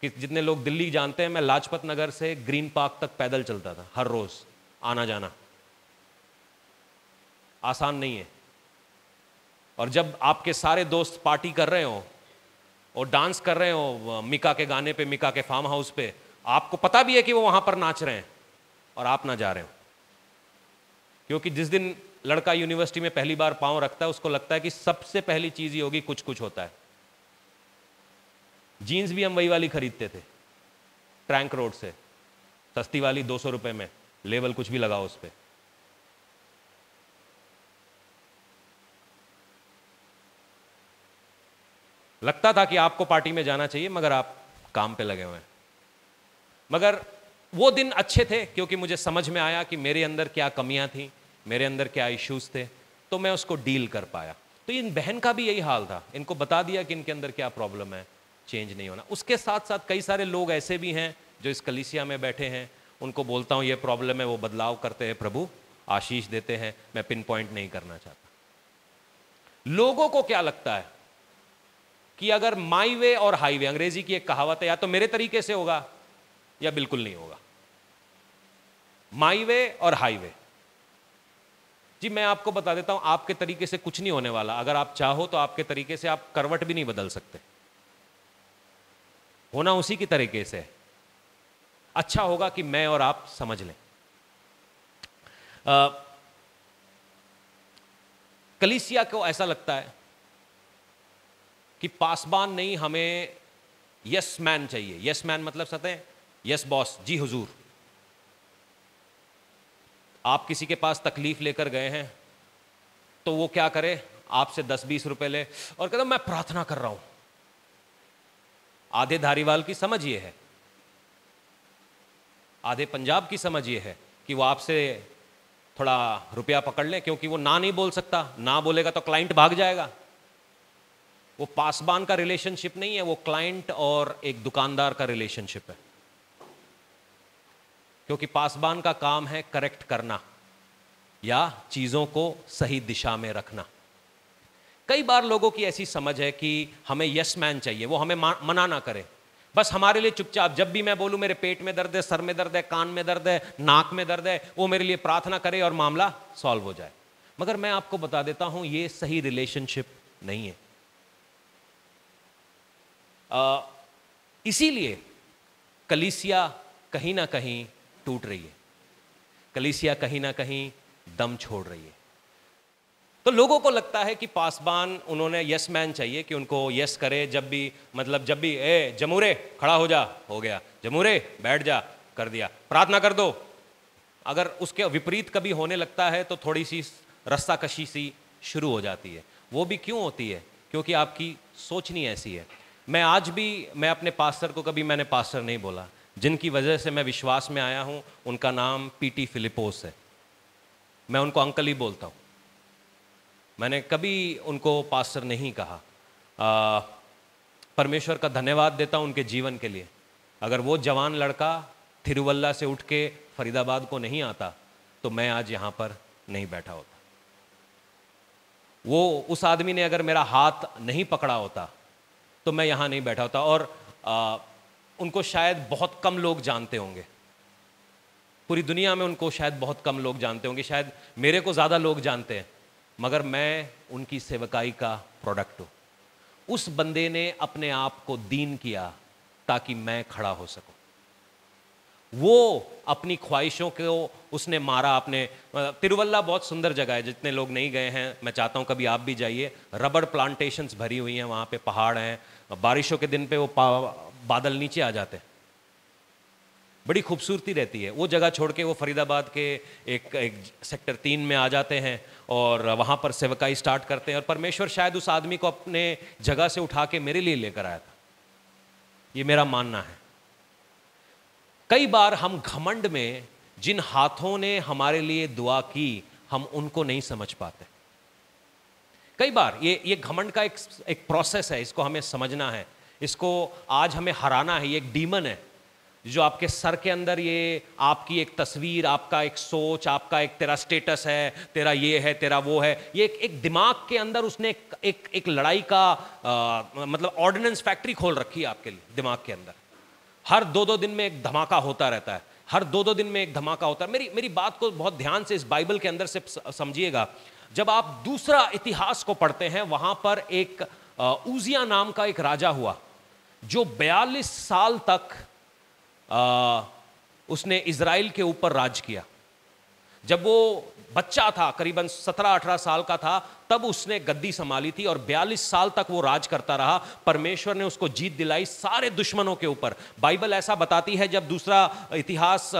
कि जितने लोग दिल्ली जानते हैं, मैं लाजपत नगर से ग्रीन पार्क तक पैदल चलता था हर रोज, आना जाना आसान नहीं है। और जब आपके सारे दोस्त पार्टी कर रहे हो और डांस कर रहे हो मिका के गाने पे, मिका के फार्म हाउस पे, आपको पता भी है कि वो वहां पर नाच रहे हैं और आप ना जा रहे हो, क्योंकि जिस दिन लड़का यूनिवर्सिटी में पहली बार पांव रखता है उसको लगता है कि सबसे पहली चीज ही होगी कुछ कुछ होता है। जीन्स भी हम वही वाली खरीदते थे ट्रैंक रोड से, सस्ती वाली 200 रुपए में, लेबल कुछ भी लगा उस पर। लगता था कि आपको पार्टी में जाना चाहिए मगर आप काम पे लगे हुए हैं। मगर वो दिन अच्छे थे क्योंकि मुझे समझ में आया कि मेरे अंदर क्या कमियां थी, मेरे अंदर क्या इश्यूज थे, तो मैं उसको डील कर पाया। तो इन बहन का भी यही हाल था, इनको बता दिया कि इनके अंदर क्या प्रॉब्लम है, चेंज नहीं होना। उसके साथ साथ कई सारे लोग ऐसे भी हैं जो इस कलीसिया में बैठे हैं, उनको बोलता हूं ये प्रॉब्लम है, वो बदलाव करते हैं, प्रभु आशीष देते हैं। मैं पिन पॉइंट नहीं करना चाहता। लोगों को क्या लगता है कि अगर माई वे और हाईवे, अंग्रेजी की एक कहावत है, या तो मेरे तरीके से होगा या बिल्कुल नहीं होगा। माई वे और हाईवे, जी मैं आपको बता देता हूं, आपके तरीके से कुछ नहीं होने वाला। अगर आप चाहो तो आपके तरीके से आप करवट भी नहीं बदल सकते, होना उसी की तरीके से। अच्छा होगा कि मैं और आप समझ लें। कलीसिया को ऐसा लगता है कि पासबान नहीं, हमें यस मैन चाहिए। यस मैन मतलब सते हैं यस बॉस, जी हुजूर। आप किसी के पास तकलीफ लेकर गए हैं तो वो क्या करे, आपसे 10-20 रुपए ले और कहता मैं प्रार्थना कर रहा हूं। आधे धारीवाल की समझ ये है, आधे पंजाब की समझ ये है कि वो आपसे थोड़ा रुपया पकड़ ले, क्योंकि वो ना नहीं बोल सकता, ना बोलेगा तो क्लाइंट भाग जाएगा। वो पासबान का रिलेशनशिप नहीं है, वो क्लाइंट और एक दुकानदार का रिलेशनशिप है। क्योंकि पासबान का काम है करेक्ट करना या चीजों को सही दिशा में रखना। कई बार लोगों की ऐसी समझ है कि हमें यस मैन चाहिए, वो हमें मना ना करे, बस हमारे लिए चुपचाप, जब भी मैं बोलूं मेरे पेट में दर्द है, सर में दर्द है, कान में दर्द है, नाक में दर्द है, वो मेरे लिए प्रार्थना करे और मामला सॉल्व हो जाए। मगर मैं आपको बता देता हूं ये सही रिलेशनशिप नहीं है। इसीलिए कलीसिया कहीं ना कहीं टूट रही है, कलीसिया कहीं ना कहीं दम छोड़ रही है। तो लोगों को लगता है कि पासबान उन्होंने यस मैन चाहिए कि उनको यस करे जब भी, मतलब जब भी, ए जमूरे खड़ा हो जा, हो गया, जमूरे बैठ जा, कर दिया, प्रार्थना कर दो। अगर उसके विपरीत कभी होने लगता है तो थोड़ी सी रस्साकशी सी शुरू हो जाती है। वो भी क्यों होती है? क्योंकि आपकी सोचनी ऐसी है। मैं आज भी, मैं अपने पास्टर को कभी मैंने पास्टर नहीं बोला। जिनकी वजह से मैं विश्वास में आया हूं उनका नाम पीटी फिलिपोस है। मैं उनको अंकल ही बोलता हूं, मैंने कभी उनको पास्टर नहीं कहा। परमेश्वर का धन्यवाद देता हूं उनके जीवन के लिए। अगर वो जवान लड़का थिरुवल्ला से उठ के फरीदाबाद को नहीं आता तो मैं आज यहां पर नहीं बैठा होता। वो उस आदमी ने अगर मेरा हाथ नहीं पकड़ा होता तो मैं यहां नहीं बैठा होता। और उनको शायद बहुत कम लोग जानते होंगे, पूरी दुनिया में उनको शायद बहुत कम लोग जानते होंगे, शायद मेरे को ज़्यादा लोग जानते हैं, मगर मैं उनकी सेवकाई का प्रोडक्ट हूँ। उस बंदे ने अपने आप को दीन किया ताकि मैं खड़ा हो सकूं। वो अपनी ख्वाहिशों को उसने मारा। अपने तिरुवल्ला बहुत सुंदर जगह है, जितने लोग नहीं गए हैं मैं चाहता हूं कभी आप भी जाइए। रबड़ प्लांटेशंस भरी हुई हैं वहां पे, पहाड़ हैं, बारिशों के दिन पे वो बादल नीचे आ जाते हैं, बड़ी खूबसूरती रहती है। वो जगह छोड़ के वो फरीदाबाद के एक सेक्टर 3 में आ जाते हैं और वहाँ पर सेवकाई स्टार्ट करते हैं। और परमेश्वर शायद उस आदमी को अपने जगह से उठा के मेरे लिए लेकर आया था, ये मेरा मानना है। कई बार हम घमंड में जिन हाथों ने हमारे लिए दुआ की हम उनको नहीं समझ पाते। कई बार ये घमंड का एक प्रोसेस है, इसको हमें समझना है, इसको आज हमें हराना है। ये एक डीमन है जो आपके सर के अंदर, ये आपकी एक तस्वीर, आपका एक सोच, आपका एक तेरा स्टेटस है, तेरा ये है, तेरा वो है, ये एक दिमाग के अंदर उसने एक लड़ाई का मतलब ऑर्डिनेंस फैक्ट्री खोल रखी है आपके लिए दिमाग के अंदर। हर 2-2 दिन में एक धमाका होता रहता है, हर 2-2 दिन में एक धमाका होता है। मेरी बात को बहुत ध्यान से इस बाइबल के अंदर से समझिएगा। जब आप दूसरा इतिहास को पढ़ते हैं, वहां पर एक उजिया नाम का एक राजा हुआ जो 42 साल तक उसने इजराइल के ऊपर राज किया। जब वो बच्चा था, करीबन 17-18 साल का था, तब उसने गद्दी संभाली थी और 42 साल तक वो राज करता रहा। परमेश्वर ने उसको जीत दिलाई सारे दुश्मनों के ऊपर। बाइबल ऐसा बताती है, जब दूसरा इतिहास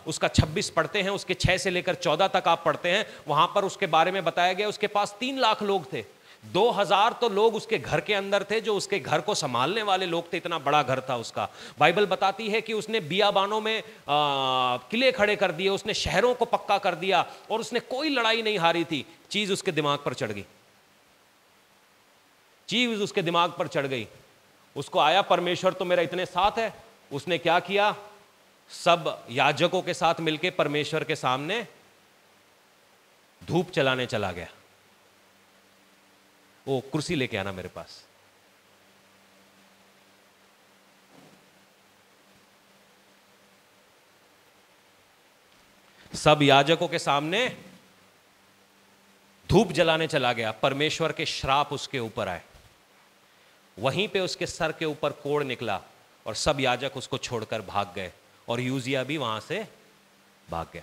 उसका 26 पढ़ते हैं, उसके 6 से लेकर 14 तक आप पढ़ते हैं, वहां पर उसके बारे में बताया गया उसके पास 3 लाख लोग थे। 2000 तो लोग उसके घर के अंदर थे जो उसके घर को संभालने वाले लोग थे, इतना बड़ा घर था उसका। बाइबल बताती है कि उसने बियाबानों में किले खड़े कर दिए, उसने शहरों को पक्का कर दिया और उसने कोई लड़ाई नहीं हारी थी। चीज उसके दिमाग पर चढ़ गई, चीज उसके दिमाग पर चढ़ गई। उसको आया परमेश्वर तो मेरा इतने साथ है। उसने क्या किया, सब याजकों के साथ मिलकर परमेश्वर के सामने धूप चलाने चला गया। वो कुर्सी लेके आना मेरे पास। सब याजकों के सामने धूप जलाने चला गया। परमेश्वर के श्राप उसके ऊपर आए। वहीं पे उसके सर के ऊपर कोड़ निकला और सब याजक उसको छोड़कर भाग गए और यूजिया भी वहां से भाग गया।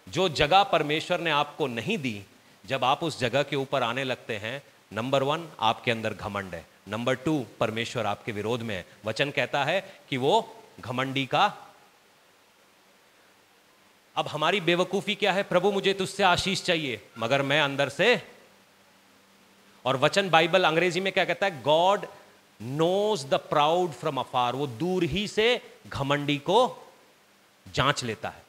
जो जगह परमेश्वर ने आपको नहीं दी, जब आप उस जगह के ऊपर आने लगते हैं, नंबर 1 आपके अंदर घमंड है, नंबर 2 परमेश्वर आपके विरोध में है। वचन कहता है कि वो घमंडी का। अब हमारी बेवकूफी क्या है, प्रभु मुझे तुझसे आशीष चाहिए मगर मैं अंदर से। और वचन बाइबल अंग्रेजी में क्या कहता है, God knows the proud from afar. वो दूर ही से घमंडी को जांच लेता है।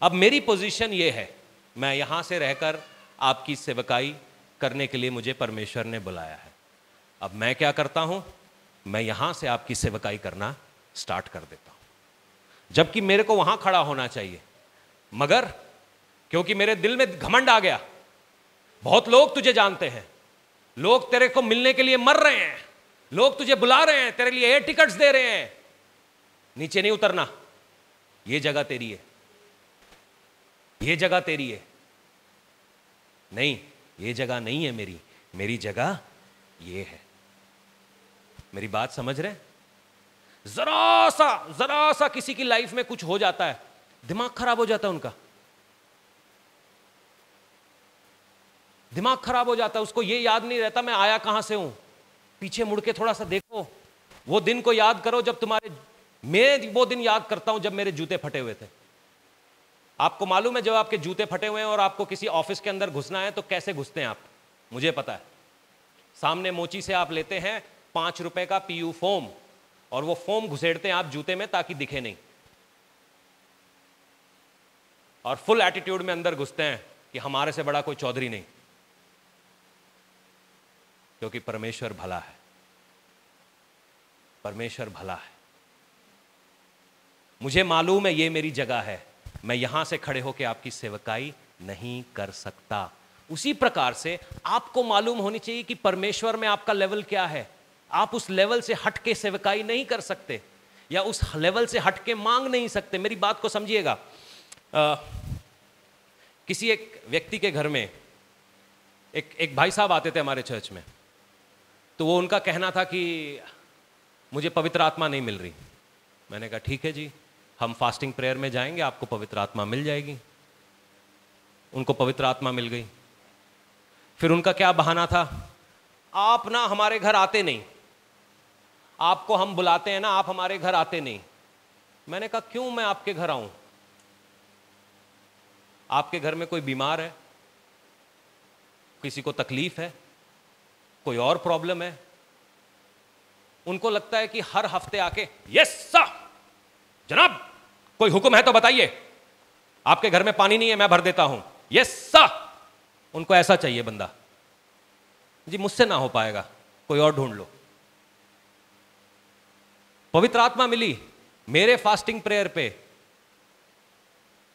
अब मेरी पोजीशन ये है, मैं यहां से रहकर आपकी सेवकाई करने के लिए मुझे परमेश्वर ने बुलाया है। अब मैं क्या करता हूं, मैं यहां से आपकी सेवकाई करना स्टार्ट कर देता हूं, जबकि मेरे को वहां खड़ा होना चाहिए, मगर क्योंकि मेरे दिल में घमंड आ गया। बहुत लोग तुझे जानते हैं, लोग तेरे को मिलने के लिए मर रहे हैं, लोग तुझे बुला रहे हैं, तेरे लिए एयर टिकट्स दे रहे हैं, नीचे नहीं उतरना, ये जगह तेरी है, ये जगह तेरी है। नहीं, ये जगह नहीं है मेरी, मेरी जगह ये है। मेरी बात समझ रहे? जरा सा किसी की लाइफ में कुछ हो जाता है, दिमाग खराब हो जाता है उनका। दिमाग खराब हो जाता है, उसको ये याद नहीं रहता मैं आया कहां से हूं। पीछे मुड़ के थोड़ा सा देखो, वो दिन को याद करो जब मैं वो दिन याद करता हूं जब मेरे जूते फटे हुए थे। आपको मालूम है जब आपके जूते फटे हुए हैं और आपको किसी ऑफिस के अंदर घुसना है तो कैसे घुसते हैं आप? मुझे पता है। सामने मोची से आप लेते हैं 5 रुपए का पीयू फोम और वो फोम घुसेड़ते हैं आप जूते में ताकि दिखे नहीं, और फुल एटीट्यूड में अंदर घुसते हैं कि हमारे से बड़ा कोई चौधरी नहीं, क्योंकि परमेश्वर भला है। परमेश्वर भला है। मुझे मालूम है ये मेरी जगह है, मैं यहां से खड़े होकर आपकी सेवकाई नहीं कर सकता। उसी प्रकार से आपको मालूम होनी चाहिए कि परमेश्वर में आपका लेवल क्या है। आप उस लेवल से हट के सेवकाई नहीं कर सकते या उस लेवल से हट के मांग नहीं सकते। मेरी बात को समझिएगा। किसी एक व्यक्ति के घर में एक भाई साहब आते थे हमारे चर्च में, तो वो उनका कहना था कि मुझे पवित्र आत्मा नहीं मिल रही। मैंने कहा ठीक है जी, हम फास्टिंग प्रेयर में जाएंगे, आपको पवित्र आत्मा मिल जाएगी। उनको पवित्र आत्मा मिल गई। फिर उनका क्या बहाना था, आप ना हमारे घर आते नहीं, आपको हम बुलाते हैं ना, आप हमारे घर आते नहीं। मैंने कहा क्यों मैं आपके घर आऊं? आपके घर में कोई बीमार है, किसी को तकलीफ है, कोई और प्रॉब्लम है? उनको लगता है कि हर हफ्ते आके यस सर जनाब कोई हुक्म है तो बताइए, आपके घर में पानी नहीं है मैं भर देता हूं, यस सर। उनको ऐसा चाहिए बंदा। जी मुझसे ना हो पाएगा, कोई और ढूंढ लो। पवित्र आत्मा मिली मेरे फास्टिंग प्रेयर पे,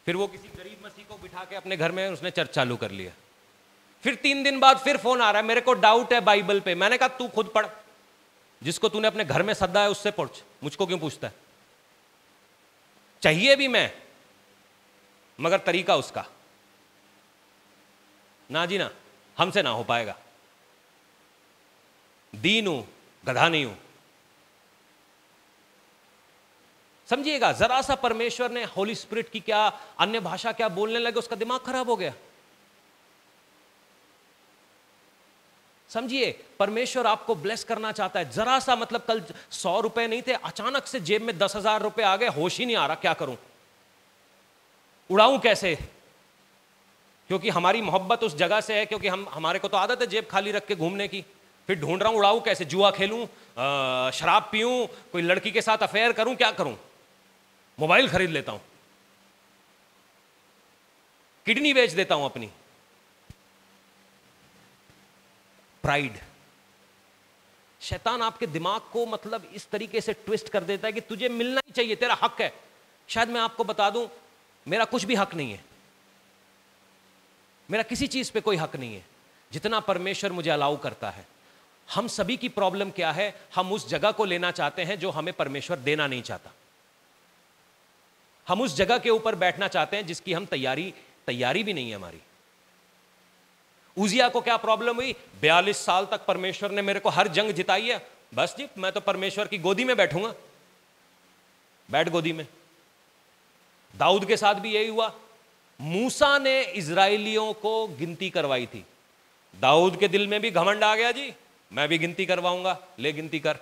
फिर वो किसी गरीब मसीह को बिठा के अपने घर में उसने चर्च चालू कर लिया। फिर 3 दिन बाद फिर फोन आ रहा है, मेरे को डाउट है बाइबल पे। मैंने कहा तू खुद पढ़, जिसको तूने अपने घर में सद्दा है उससे पढ़, मुझको क्यों पूछता है? चाहिए भी मैं, मगर तरीका उसका ना जी ना, हमसे ना हो पाएगा। दीन हूं, गधा नहीं हूं। समझिएगा, जरा सा परमेश्वर ने होली स्पिरिट की क्या अन्य भाषा क्या बोलने लगे, उसका दिमाग खराब हो गया। समझिए, परमेश्वर आपको ब्लेस करना चाहता है। जरा सा मतलब कल 100 रुपए नहीं थे, अचानक से जेब में 10,000 रुपए आ गए, होश ही नहीं आ रहा क्या करूं, उड़ाऊं कैसे? क्योंकि हमारी मोहब्बत उस जगह से है, क्योंकि हमारे को तो आदत है जेब खाली रख के घूमने की। फिर ढूंढ रहा हूं उड़ाऊं कैसे, जुआ खेलूं, शराब पीऊं, कोई लड़की के साथ अफेयर करूं, क्या करूं? मोबाइल खरीद लेता हूं, किडनी बेच देता हूं अपनी। प्राइड। शैतान आपके दिमाग को मतलब इस तरीके से ट्विस्ट कर देता है कि तुझे मिलना ही चाहिए, तेरा हक है। शायद मैं आपको बता दूं, मेरा कुछ भी हक नहीं है, मेरा किसी चीज पे कोई हक नहीं है, जितना परमेश्वर मुझे अलाउ करता है। हम सभी की प्रॉब्लम क्या है, हम उस जगह को लेना चाहते हैं जो हमें परमेश्वर देना नहीं चाहता। हम उस जगह के ऊपर बैठना चाहते हैं जिसकी हम तैयारी भी नहीं है हमारी। उजिया को क्या प्रॉब्लम हुई? 42 साल तक परमेश्वर ने मेरे को हर जंग जिताई है, बस जी मैं तो परमेश्वर की गोदी में बैठूंगा। बैठ गोदी में। दाऊद के साथ भी यही हुआ। मूसा ने इजराइलियों को गिनती करवाई थी, दाऊद के दिल में भी घमंड आ गया, जी मैं भी गिनती करवाऊंगा, ले गिनती कर।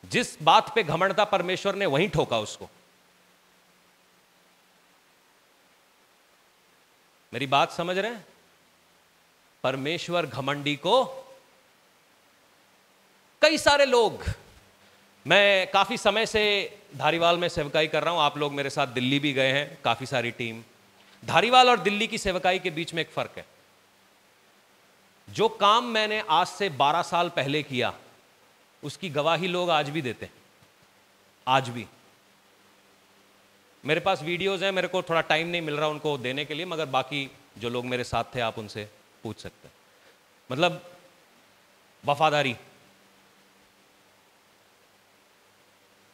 जिस बात पे घमंड था परमेश्वर ने वहीं ठोका उसको। मेरी बात समझ रहे हैं? परमेश्वर घमंडी को, कई सारे लोग, मैं काफी समय से धारीवाल में सेवकाई कर रहा हूं, आप लोग मेरे साथ दिल्ली भी गए हैं, काफी सारी टीम। धारीवाल और दिल्ली की सेवकाई के बीच में एक फर्क है। जो काम मैंने आज से 12 साल पहले किया उसकी गवाही लोग आज भी देते हैं, आज भी। मेरे पास वीडियोस हैं, मेरे को थोड़ा टाइम नहीं मिल रहा उनको देने के लिए, मगर बाकी जो लोग मेरे साथ थे आप उनसे पूछ सकते हैं। मतलब वफादारी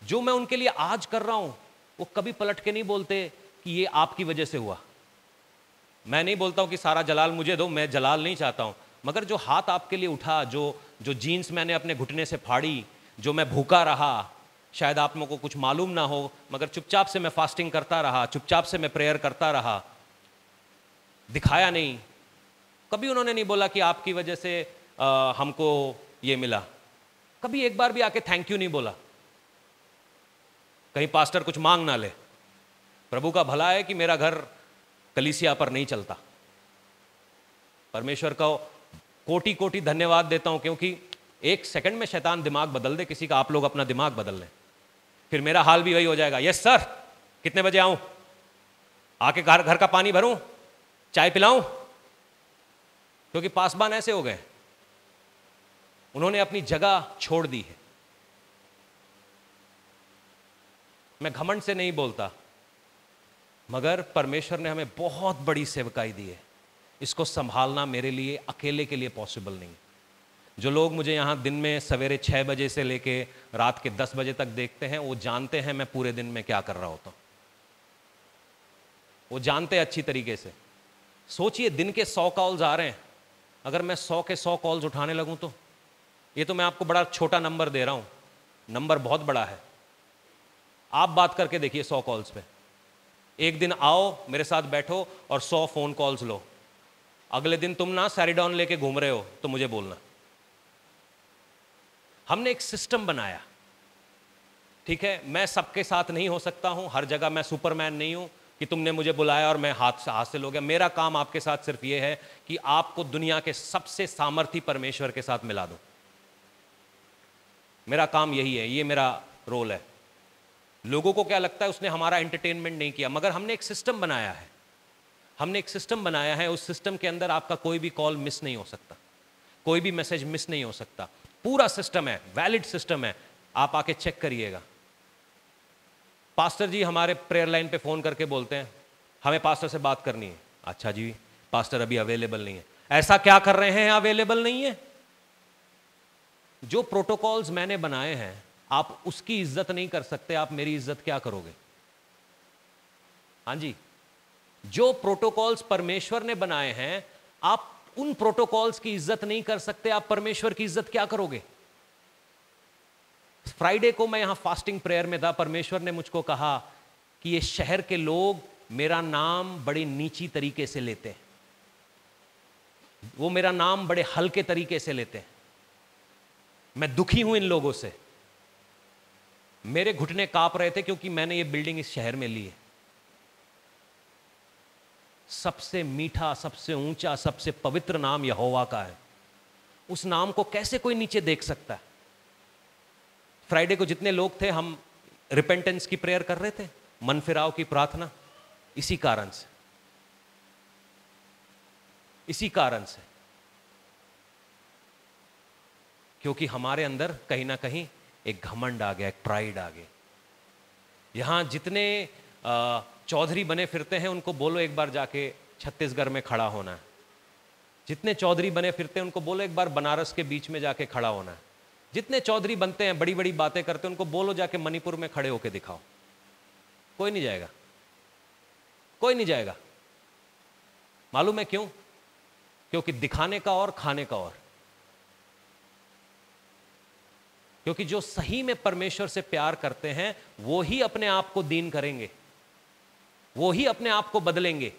जो मैं उनके लिए आज कर रहा हूं, वो कभी पलट के नहीं बोलते कि ये आपकी वजह से हुआ। मैं नहीं बोलता हूं कि सारा जलाल मुझे दो, मैं जलाल नहीं चाहता हूं, मगर जो हाथ आपके लिए उठा, जो जीन्स मैंने अपने घुटने से फाड़ी, जो मैं भूखा रहा, शायद आप लोगों को कुछ मालूम ना हो, मगर चुपचाप से मैं फास्टिंग करता रहा, चुपचाप से मैं प्रेयर करता रहा, दिखाया नहीं, कभी उन्होंने नहीं बोला कि आपकी वजह से हमको ये मिला, कभी एक बार भी आके थैंक यू नहीं बोला। कहीं पास्टर कुछ मांग ना ले। प्रभु का भला है कि मेरा घर कलीसिया पर नहीं चलता। परमेश्वर का कोटि कोटि धन्यवाद देता हूं, क्योंकि एक सेकंड में शैतान दिमाग बदल दे किसी का, आप लोग अपना दिमाग बदल लें, फिर मेरा हाल भी वही हो जाएगा। यस सर, कितने बजे आऊं, आके घर का पानी भरूं, चाय पिलाऊं? क्योंकि पासबान ऐसे हो गए, उन्होंने अपनी जगह छोड़ दी है। मैं घमंड से नहीं बोलता, मगर परमेश्वर ने हमें बहुत बड़ी सेवकाई दी है, इसको संभालना मेरे लिए अकेले के लिए पॉसिबल नहीं। जो लोग मुझे यहाँ दिन में सवेरे 6 बजे से लेके रात के 10 बजे तक देखते हैं, वो जानते हैं मैं पूरे दिन में क्या कर रहा होता हूँ। वो जानते हैं अच्छी तरीके से। सोचिए, दिन के 100 कॉल्स आ रहे हैं, अगर मैं 100 के 100 कॉल्स उठाने लगूँ तो ये तो मैं आपको बड़ा छोटा नंबर दे रहा हूँ, नंबर बहुत बड़ा है। आप बात करके देखिए 100 कॉल्स पे। एक दिन आओ मेरे साथ बैठो और 100 फोन कॉल्स लो। अगले दिन तुम ना सैरिडॉन लेके घूम रहे हो तो मुझे बोलना। हमने एक सिस्टम बनाया, ठीक है। मैं सबके साथ नहीं हो सकता हूं, हर जगह मैं सुपरमैन नहीं हूं कि तुमने मुझे बुलाया और मैं हासिल हो गया। मेरा काम आपके साथ सिर्फ यह है कि आपको दुनिया के सबसे सामर्थी परमेश्वर के साथ मिला दूं। मेरा काम यही है, ये मेरा रोल है। लोगों को क्या लगता है उसने हमारा एंटरटेनमेंट नहीं किया, मगर हमने एक सिस्टम बनाया है। हमने एक सिस्टम बनाया है, उस सिस्टम के अंदर आपका कोई भी कॉल मिस नहीं हो सकता, कोई भी मैसेज मिस नहीं हो सकता। पूरा सिस्टम है, वैलिड सिस्टम है, आप आके चेक करिएगा। पास्टर जी हमारे प्रेयर लाइन पे फोन करके बोलते हैं हमें पास्टर से बात करनी है। अच्छा जी, पास्टर अभी अवेलेबल नहीं है। ऐसा क्या कर रहे हैं अवेलेबल नहीं है? जो प्रोटोकॉल्स मैंने बनाए हैं आप उसकी इज्जत नहीं कर सकते, आप मेरी इज्जत क्या करोगे? हाँ जी, जो प्रोटोकॉल्स परमेश्वर ने बनाए हैं आप उन प्रोटोकॉल्स की इज्जत नहीं कर सकते, आप परमेश्वर की इज्जत क्या करोगे? फ्राइडे को मैं यहां फास्टिंग प्रेयर में था, परमेश्वर ने मुझको कहा कि ये शहर के लोग मेरा नाम बड़े नीची तरीके से लेते हैं, वो मेरा नाम बड़े हल्के तरीके से लेते हैं। मैं दुखी हूं इन लोगों से। मेरे घुटने कांप रहे थे क्योंकि मैंने ये बिल्डिंग इस शहर में ली है। सबसे मीठा, सबसे ऊंचा, सबसे पवित्र नाम यहोवा का है। उस नाम को कैसे कोई नीचे देख सकता है? फ्राइडे को जितने लोग थे हम रिपेंटेंस की प्रेयर कर रहे थे, मन फिराव की प्रार्थना, इसी कारण से, इसी कारण से, क्योंकि हमारे अंदर कहीं ना कहीं एक घमंड आ गया, एक प्राइड आ गया। यहां जितने चौधरी बने फिरते हैं उनको बोलो एक बार जाके छत्तीसगढ़ में खड़ा होना है। जितने चौधरी बने फिरते हैं उनको बोलो एक बार बनारस के बीच में जाके खड़ा होना है। जितने चौधरी बनते हैं, बड़ी बड़ी बातें करते हैं, उनको बोलो जाके मणिपुर में खड़े होके दिखाओ। कोई नहीं जाएगा, कोई नहीं जाएगा। मालूम है क्यों? क्योंकि दिखाने का और खाने का और। क्योंकि जो सही में परमेश्वर से प्यार करते हैं वो ही अपने आप को दीन करेंगे, वो ही अपने आप को बदलेंगे।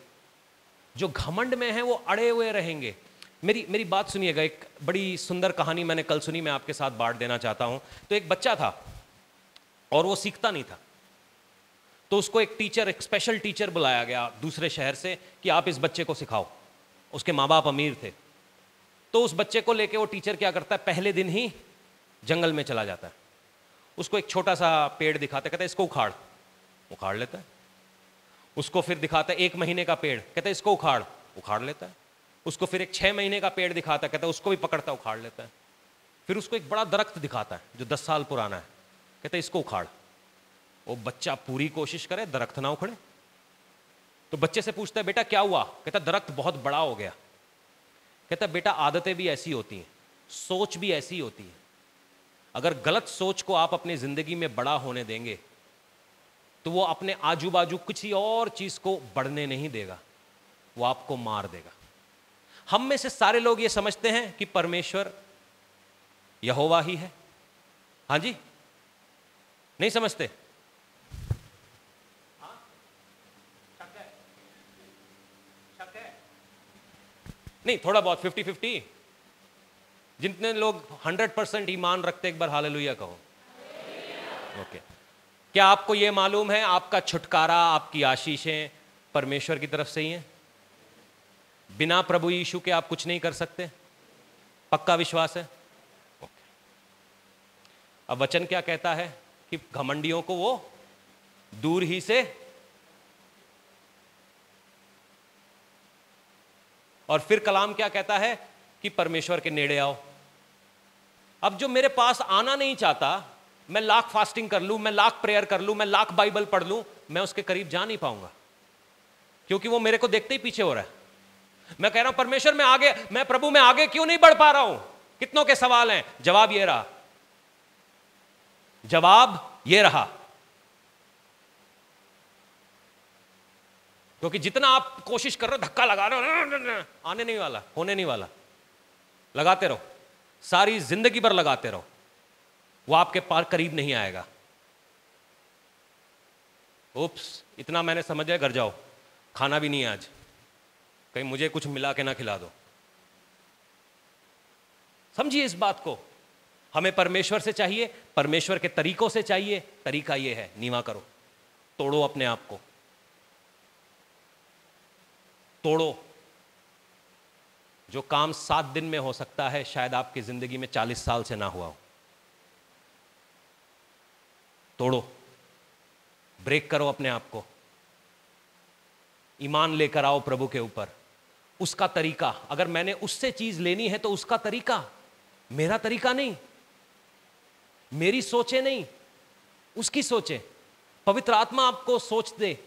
जो घमंड में हैं वो अड़े हुए रहेंगे। मेरी बात सुनिएगा, एक बड़ी सुंदर कहानी मैंने कल सुनी, मैं आपके साथ बांट देना चाहता हूं। तो एक बच्चा था और वो सीखता नहीं था, तो उसको एक टीचर, एक स्पेशल टीचर बुलाया गया दूसरे शहर से कि आप इस बच्चे को सिखाओ। उसके माँ बाप अमीर थे, तो उस बच्चे को लेके वो टीचर क्या करता है, पहले दिन ही जंगल में चला जाता है। उसको एक छोटा सा पेड़ दिखाता है, कहता है इसको उखाड़, उखाड़ लेता है। उसको फिर दिखाता है 1 महीने का पेड़, कहता है इसको उखाड़, उखाड़ लेता है। उसको फिर एक 6 महीने का पेड़ दिखाता है, कहता है उसको भी पकड़ता है, उखाड़ लेता है। फिर उसको एक बड़ा दरख्त दिखाता है जो 10 साल पुराना है, कहता है इसको उखाड़। वो बच्चा पूरी कोशिश करे, दरख्त ना उखड़े। तो बच्चे से पूछता है बेटा क्या हुआ? कहता दरख्त बहुत बड़ा हो गया। कहता बेटा आदतें भी ऐसी होती हैं, सोच भी ऐसी होती है। अगर गलत सोच को आप अपनी जिंदगी में बड़ा होने देंगे तो वो अपने आजू बाजू किसी और चीज को बढ़ने नहीं देगा, वो आपको मार देगा। हम में से सारे लोग ये समझते हैं कि परमेश्वर यहोवा ही है। हाँ जी, नहीं समझते? नहीं, थोड़ा बहुत 50-50। जितने लोग 100% ईमान रखते एक बार हालेलुया कहो। ओके। क्या आपको यह मालूम है आपका छुटकारा, आपकी आशीषें परमेश्वर की तरफ से ही हैं? बिना प्रभु यीशु के आप कुछ नहीं कर सकते? पक्का विश्वास है? ओके। अब वचन क्या कहता है कि घमंडियों को वो दूर ही से, और फिर कलाम क्या कहता है कि परमेश्वर के नेड़े आओ। अब जो मेरे पास आना नहीं चाहता, मैं लाख फास्टिंग कर लूं, मैं लाख प्रेयर कर लूं, मैं लाख बाइबल पढ़ लूं, मैं उसके करीब जा नहीं पाऊंगा, क्योंकि वो मेरे को देखते ही पीछे हो रहा है। मैं कह रहा हूं परमेश्वर मैं आगे, मैं प्रभु मैं आगे क्यों नहीं बढ़ पा रहा हूं? कितनों के सवाल हैं, जवाब ये रहा, जवाब ये रहा, क्योंकि जितना आप कोशिश कर रहे हो, धक्का लगा रहे हो, आने नहीं वाला, होने नहीं वाला। लगाते रहो, सारी जिंदगी भर लगाते रहो, वो आपके पार करीब नहीं आएगा। उप्स, इतना मैंने समझ गया, घर जाओ, खाना भी नहीं है आज, कहीं मुझे कुछ मिला के ना खिला दो। समझिए इस बात को, हमें परमेश्वर से चाहिए, परमेश्वर के तरीकों से चाहिए। तरीका ये है, नीवा करो, तोड़ो अपने आप को, तोड़ो। जो काम 7 दिन में हो सकता है, शायद आपकी जिंदगी में 40 साल से ना हुआ हो। तोड़ो, ब्रेक करो अपने आप को, ईमान लेकर आओ प्रभु के ऊपर। उसका तरीका, अगर मैंने उससे चीज लेनी है तो उसका तरीका, मेरा तरीका नहीं, मेरी सोचे नहीं, उसकी सोचे। पवित्र आत्मा आपको सोच दे।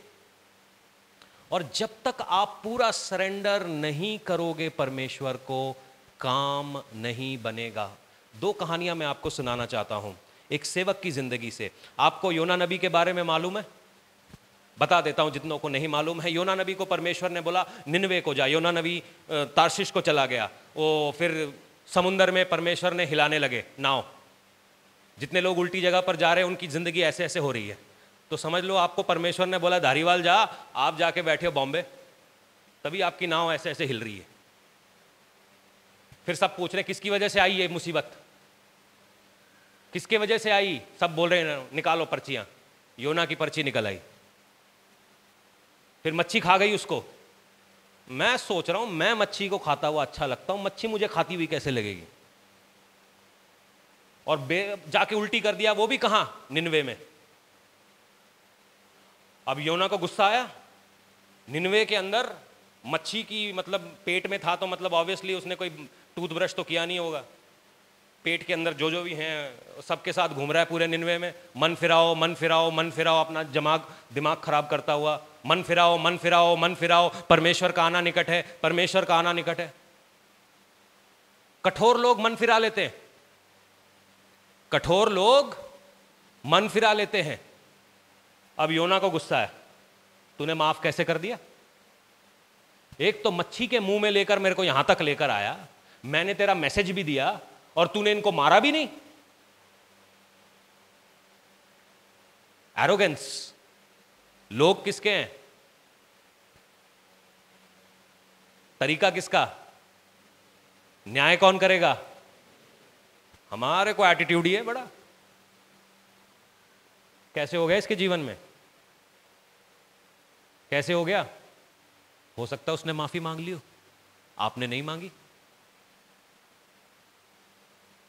और जब तक आप पूरा सरेंडर नहीं करोगे परमेश्वर को, काम नहीं बनेगा। 2 कहानियां मैं आपको सुनाना चाहता हूं, एक सेवक की जिंदगी से। आपको योना नबी के बारे में मालूम है? बता देता हूं जितनों को नहीं मालूम है। योना नबी को परमेश्वर ने बोला निनवे को जा। योना नबी तार्शिश को चला गया। वो फिर समुंदर में परमेश्वर ने हिलाने लगे नाव। जितने लोग उल्टी जगह पर जा रहे हैं उनकी जिंदगी ऐसे ऐसे हो रही है, तो समझ लो आपको परमेश्वर ने बोला धारीवाल जा, आप जाके बैठे हो बॉम्बे, तभी आपकी नाव ऐसे ऐसे हिल रही है। फिर सब पूछ रहे किसकी वजह से आई ये मुसीबत, किसके वजह से आई? सब बोल रहे हैं निकालो पर्चियां। योना की पर्ची निकल आई। फिर मच्छी खा गई उसको। मैं सोच रहा हूं मैं मच्छी को खाता हुआ अच्छा लगता हूं, मच्छी मुझे खाती हुई कैसे लगेगी? और जाके उल्टी कर दिया, वो भी कहां? निनवे में। अब योना को गुस्सा आया। निनवे के अंदर मच्छी की मतलब पेट में था, तो मतलब ऑब्वियसली उसने कोई टूथब्रश तो किया नहीं होगा। पेट के अंदर जो जो भी हैं सबके साथ घूम रहा है पूरे निनवे में। मन फिराओ मन फिराओ मन फिराओ, अपना दिमाग खराब करता हुआ, मन फिराओ मन फिराओ मन फिराओ, परमेश्वर का आना निकट है, परमेश्वर का आना निकट है। कठोर लोग मन फिरा लेते हैं, कठोर लोग मन फिरा लेते हैं। अब योना को गुस्सा है, तूने माफ कैसे कर दिया? एक तो मच्छी के मुंह में लेकर मेरे को यहां तक लेकर आया, मैंने तेरा मैसेज भी दिया और तूने इनको मारा भी नहीं। एरोगेंस। लोग किसके हैं? तरीका किसका? न्याय कौन करेगा? हमारे को एटीट्यूड ही है बड़ा। कैसे हो गया इसके जीवन में? कैसे हो गया? हो सकता है उसने माफी मांग ली हो, आपने नहीं मांगी।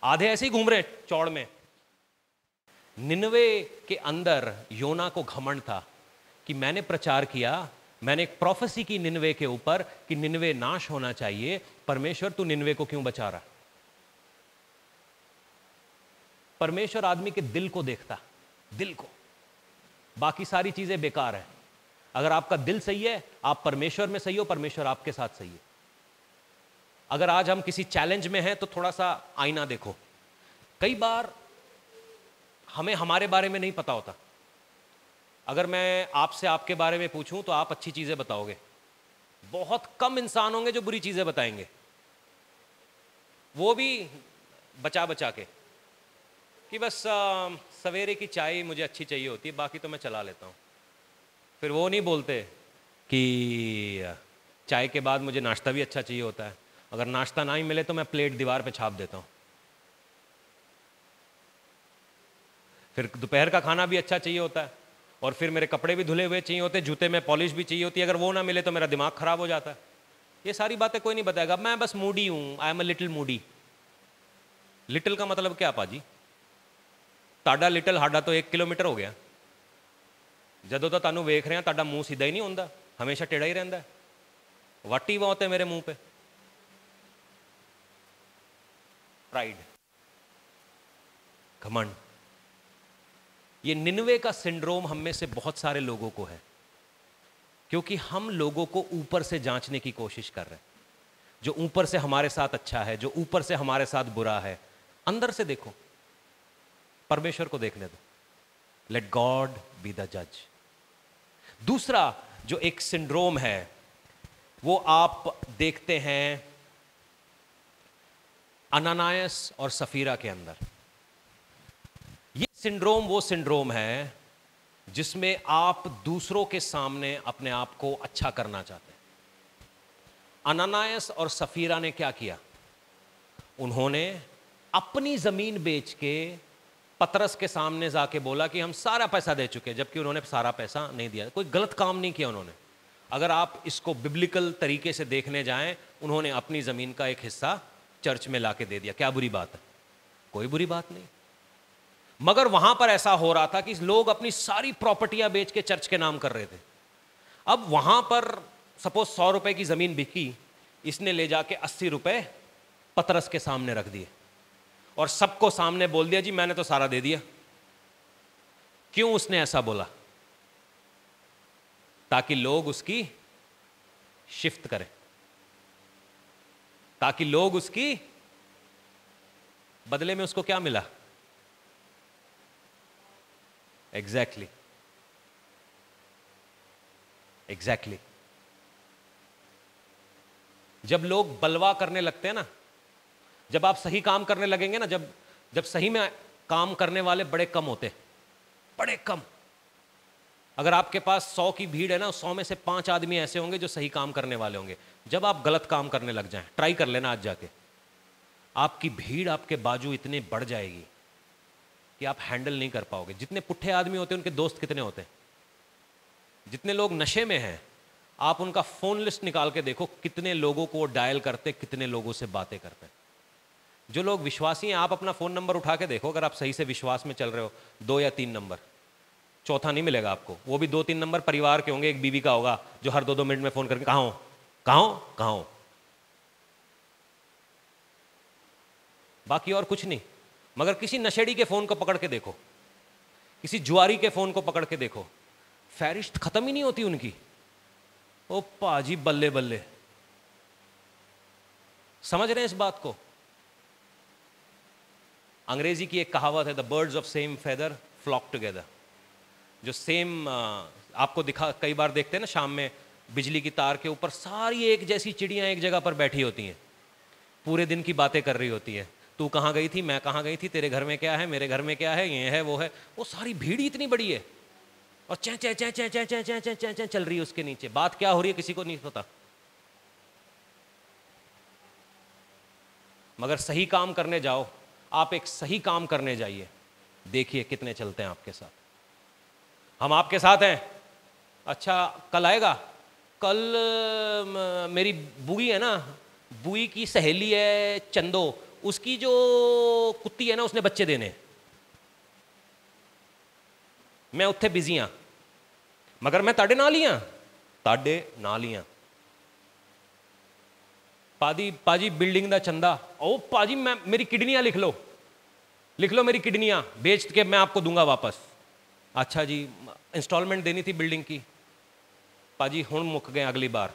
आधे ऐसे ही घूम रहे चौड़ में। निनवे के अंदर योना को घमंड था कि मैंने प्रचार किया, मैंने एक प्रोफेसी की निनवे के ऊपर कि निनवे नाश होना चाहिए। परमेश्वर तू निनवे को क्यों बचा रहा? परमेश्वर आदमी के दिल को देखता, दिल को। बाकी सारी चीजें बेकार है। अगर आपका दिल सही है, आप परमेश्वर में सही हो, परमेश्वर आपके साथ सही है। अगर आज हम किसी चैलेंज में हैं तो थोड़ा सा आईना देखो। कई बार हमें हमारे बारे में नहीं पता होता। अगर मैं आपसे आपके बारे में पूछूं तो आप अच्छी चीजें बताओगे। बहुत कम इंसान होंगे जो बुरी चीजें बताएंगे, वो भी बचा बचा के कि बस सवेरे की चाय मुझे अच्छी चाहिए होती है, बाकी तो मैं चला लेता हूं। फिर वो नहीं बोलते कि चाय के बाद मुझे नाश्ता भी अच्छा चाहिए होता है। अगर नाश्ता ना ही मिले तो मैं प्लेट दीवार पे छाप देता हूं। फिर दोपहर का खाना भी अच्छा चाहिए होता है, और फिर मेरे कपड़े भी धुले हुए चाहिए होते, जूते में पॉलिश भी चाहिए होती है। अगर वो ना मिले तो मेरा दिमाग खराब हो जाता है। ये सारी बातें कोई नहीं बताएगा, मैं बस मूडी हूं, I am a little Moody. Little का मतलब क्या पाजी? ताड़ा लिटिल हाड़ा तो 1 किलोमीटर हो गया। ਜਦੋਂ तो ਤੁਹਾਨੂੰ ਵੇਖ ਰਿਹਾ ਤੁਹਾਡਾ ਮੂੰਹ ਸਿੱਧਾ ਹੀ ਨਹੀਂ ਹੁੰਦਾ, ਹਮੇਸ਼ਾ ਟੇੜਾ ਹੀ ਰਹਿੰਦਾ। ਵਾਟੀ ਬਹੁਤ ਹੈ ਮੇਰੇ ਮੂੰਹ पे। प्राइड, घमंड, ये निन्वे का सिंड्रोम हम में से बहुत सारे लोगों को है, क्योंकि हम लोगों को ऊपर से जांचने की कोशिश कर रहे हैं। जो ऊपर से हमारे साथ अच्छा है, जो ऊपर से हमारे साथ बुरा है, अंदर से देखो, परमेश्वर को देखने दो। लेट गॉड बी द जज। दूसरा जो एक सिंड्रोम है वो आप देखते हैं अनानायस और सफीरा के अंदर। ये सिंड्रोम वो सिंड्रोम है जिसमें आप दूसरों के सामने अपने आप को अच्छा करना चाहते हैं। अनानायस और सफीरा ने क्या किया? उन्होंने अपनी जमीन बेच के पतरस के सामने जाके बोला कि हम सारा पैसा दे चुके, जबकि उन्होंने सारा पैसा नहीं दिया। कोई गलत काम नहीं किया उन्होंने। अगर आप इसको बिब्लिकल तरीके से देखने जाएं, उन्होंने अपनी जमीन का एक हिस्सा चर्च में लाके दे दिया। क्या बुरी बात है? कोई बुरी बात नहीं। मगर वहां पर ऐसा हो रहा था कि लोग अपनी सारी प्रॉपर्टियां बेच के चर्च के नाम कर रहे थे। अब वहां पर सपोज 100 रुपए की जमीन बिकी, इसने ले जाके 80 रुपए पतरस के सामने रख दिए और सबको सामने बोल दिया जी मैंने तो सारा दे दिया। क्यों उसने ऐसा बोला? ताकि लोग उसकी शिफ्ट करें, ताकि लोग उसकी बदले में उसको क्या मिला? Exactly, exactly. जब लोग बलवा करने लगते हैं ना, जब आप सही काम करने लगेंगे ना, जब सही में काम करने वाले बड़े कम होते, बड़े कम। अगर आपके पास 100 की भीड़ है ना, 100 में से 5 आदमी ऐसे होंगे जो सही काम करने वाले होंगे। जब आप गलत काम करने लग जाएं, ट्राई कर लेना आज जाके, आपकी भीड़ आपके बाजू इतने बढ़ जाएगी कि आप हैंडल नहीं कर पाओगे। जितने पुट्ठे आदमी होते हैं उनके दोस्त कितने होते हैं? जितने लोग नशे में हैं, आप उनका फोन लिस्ट निकाल के देखो, कितने लोगों को डायल करते, कितने लोगों से बातें करते हैं। जो लोग विश्वासी हैं, आप अपना फोन नंबर उठा के देखो, अगर आप सही से विश्वास में चल रहे हो, 2 या 3 नंबर, चौथा नहीं मिलेगा आपको। वो भी 2-3 नंबर परिवार के होंगे, एक बीवी का होगा जो हर 2-2 मिनट में फोन करके कहां हो, कहां हो, कहां हो। बाकी और कुछ नहीं। मगर किसी नशेड़ी के फोन को पकड़ के देखो, किसी जुआरी के फोन को पकड़ के देखो, फहरिस्त खत्म ही नहीं होती उनकी। ओ पाजी बल्ले बल्ले। समझ रहे हैं इस बात को? अंग्रेजी की एक कहावत है, the birds of same feather flock together. जो सेम आपको दिखा, कई बार देखते हैं ना शाम में बिजली की तार के ऊपर सारी एक जैसी चिड़ियां एक जगह पर बैठी होती हैं, पूरे दिन की बातें कर रही होती हैं। तू कहाँ गई थी, मैं कहाँ गई थी, तेरे घर में क्या है, मेरे घर में क्या है, ये है वो है। वो सारी भीड़ इतनी बड़ी है और चै चै चै चै चै चै चै चै चै चै चल रही है उसके नीचे। बात क्या हो रही है किसी को नहीं पता। मगर सही काम करने जाओ, आप एक सही काम करने जाइए, देखिए कितने चलते हैं आपके साथ। हम आपके साथ हैं, अच्छा कल आएगा। कल मेरी बुई है ना, बुई की सहेली है चंदो, उसकी जो कुत्ती है ना, उसने बच्चे देने, मैं उत्थे बिजी हाँ, मगर मैं ताड़े नाल ही हाँ, ताड़े नाल ही हाँ। पाजी बिल्डिंग दा चंदा, ओ पाजी मैं मेरी किडनियां लिख लो मेरी किडनियां बेच के मैं आपको दूंगा वापस। अच्छा जी, इंस्टॉलमेंट देनी थी बिल्डिंग की, पाजी हुण मुक गए अगली बार।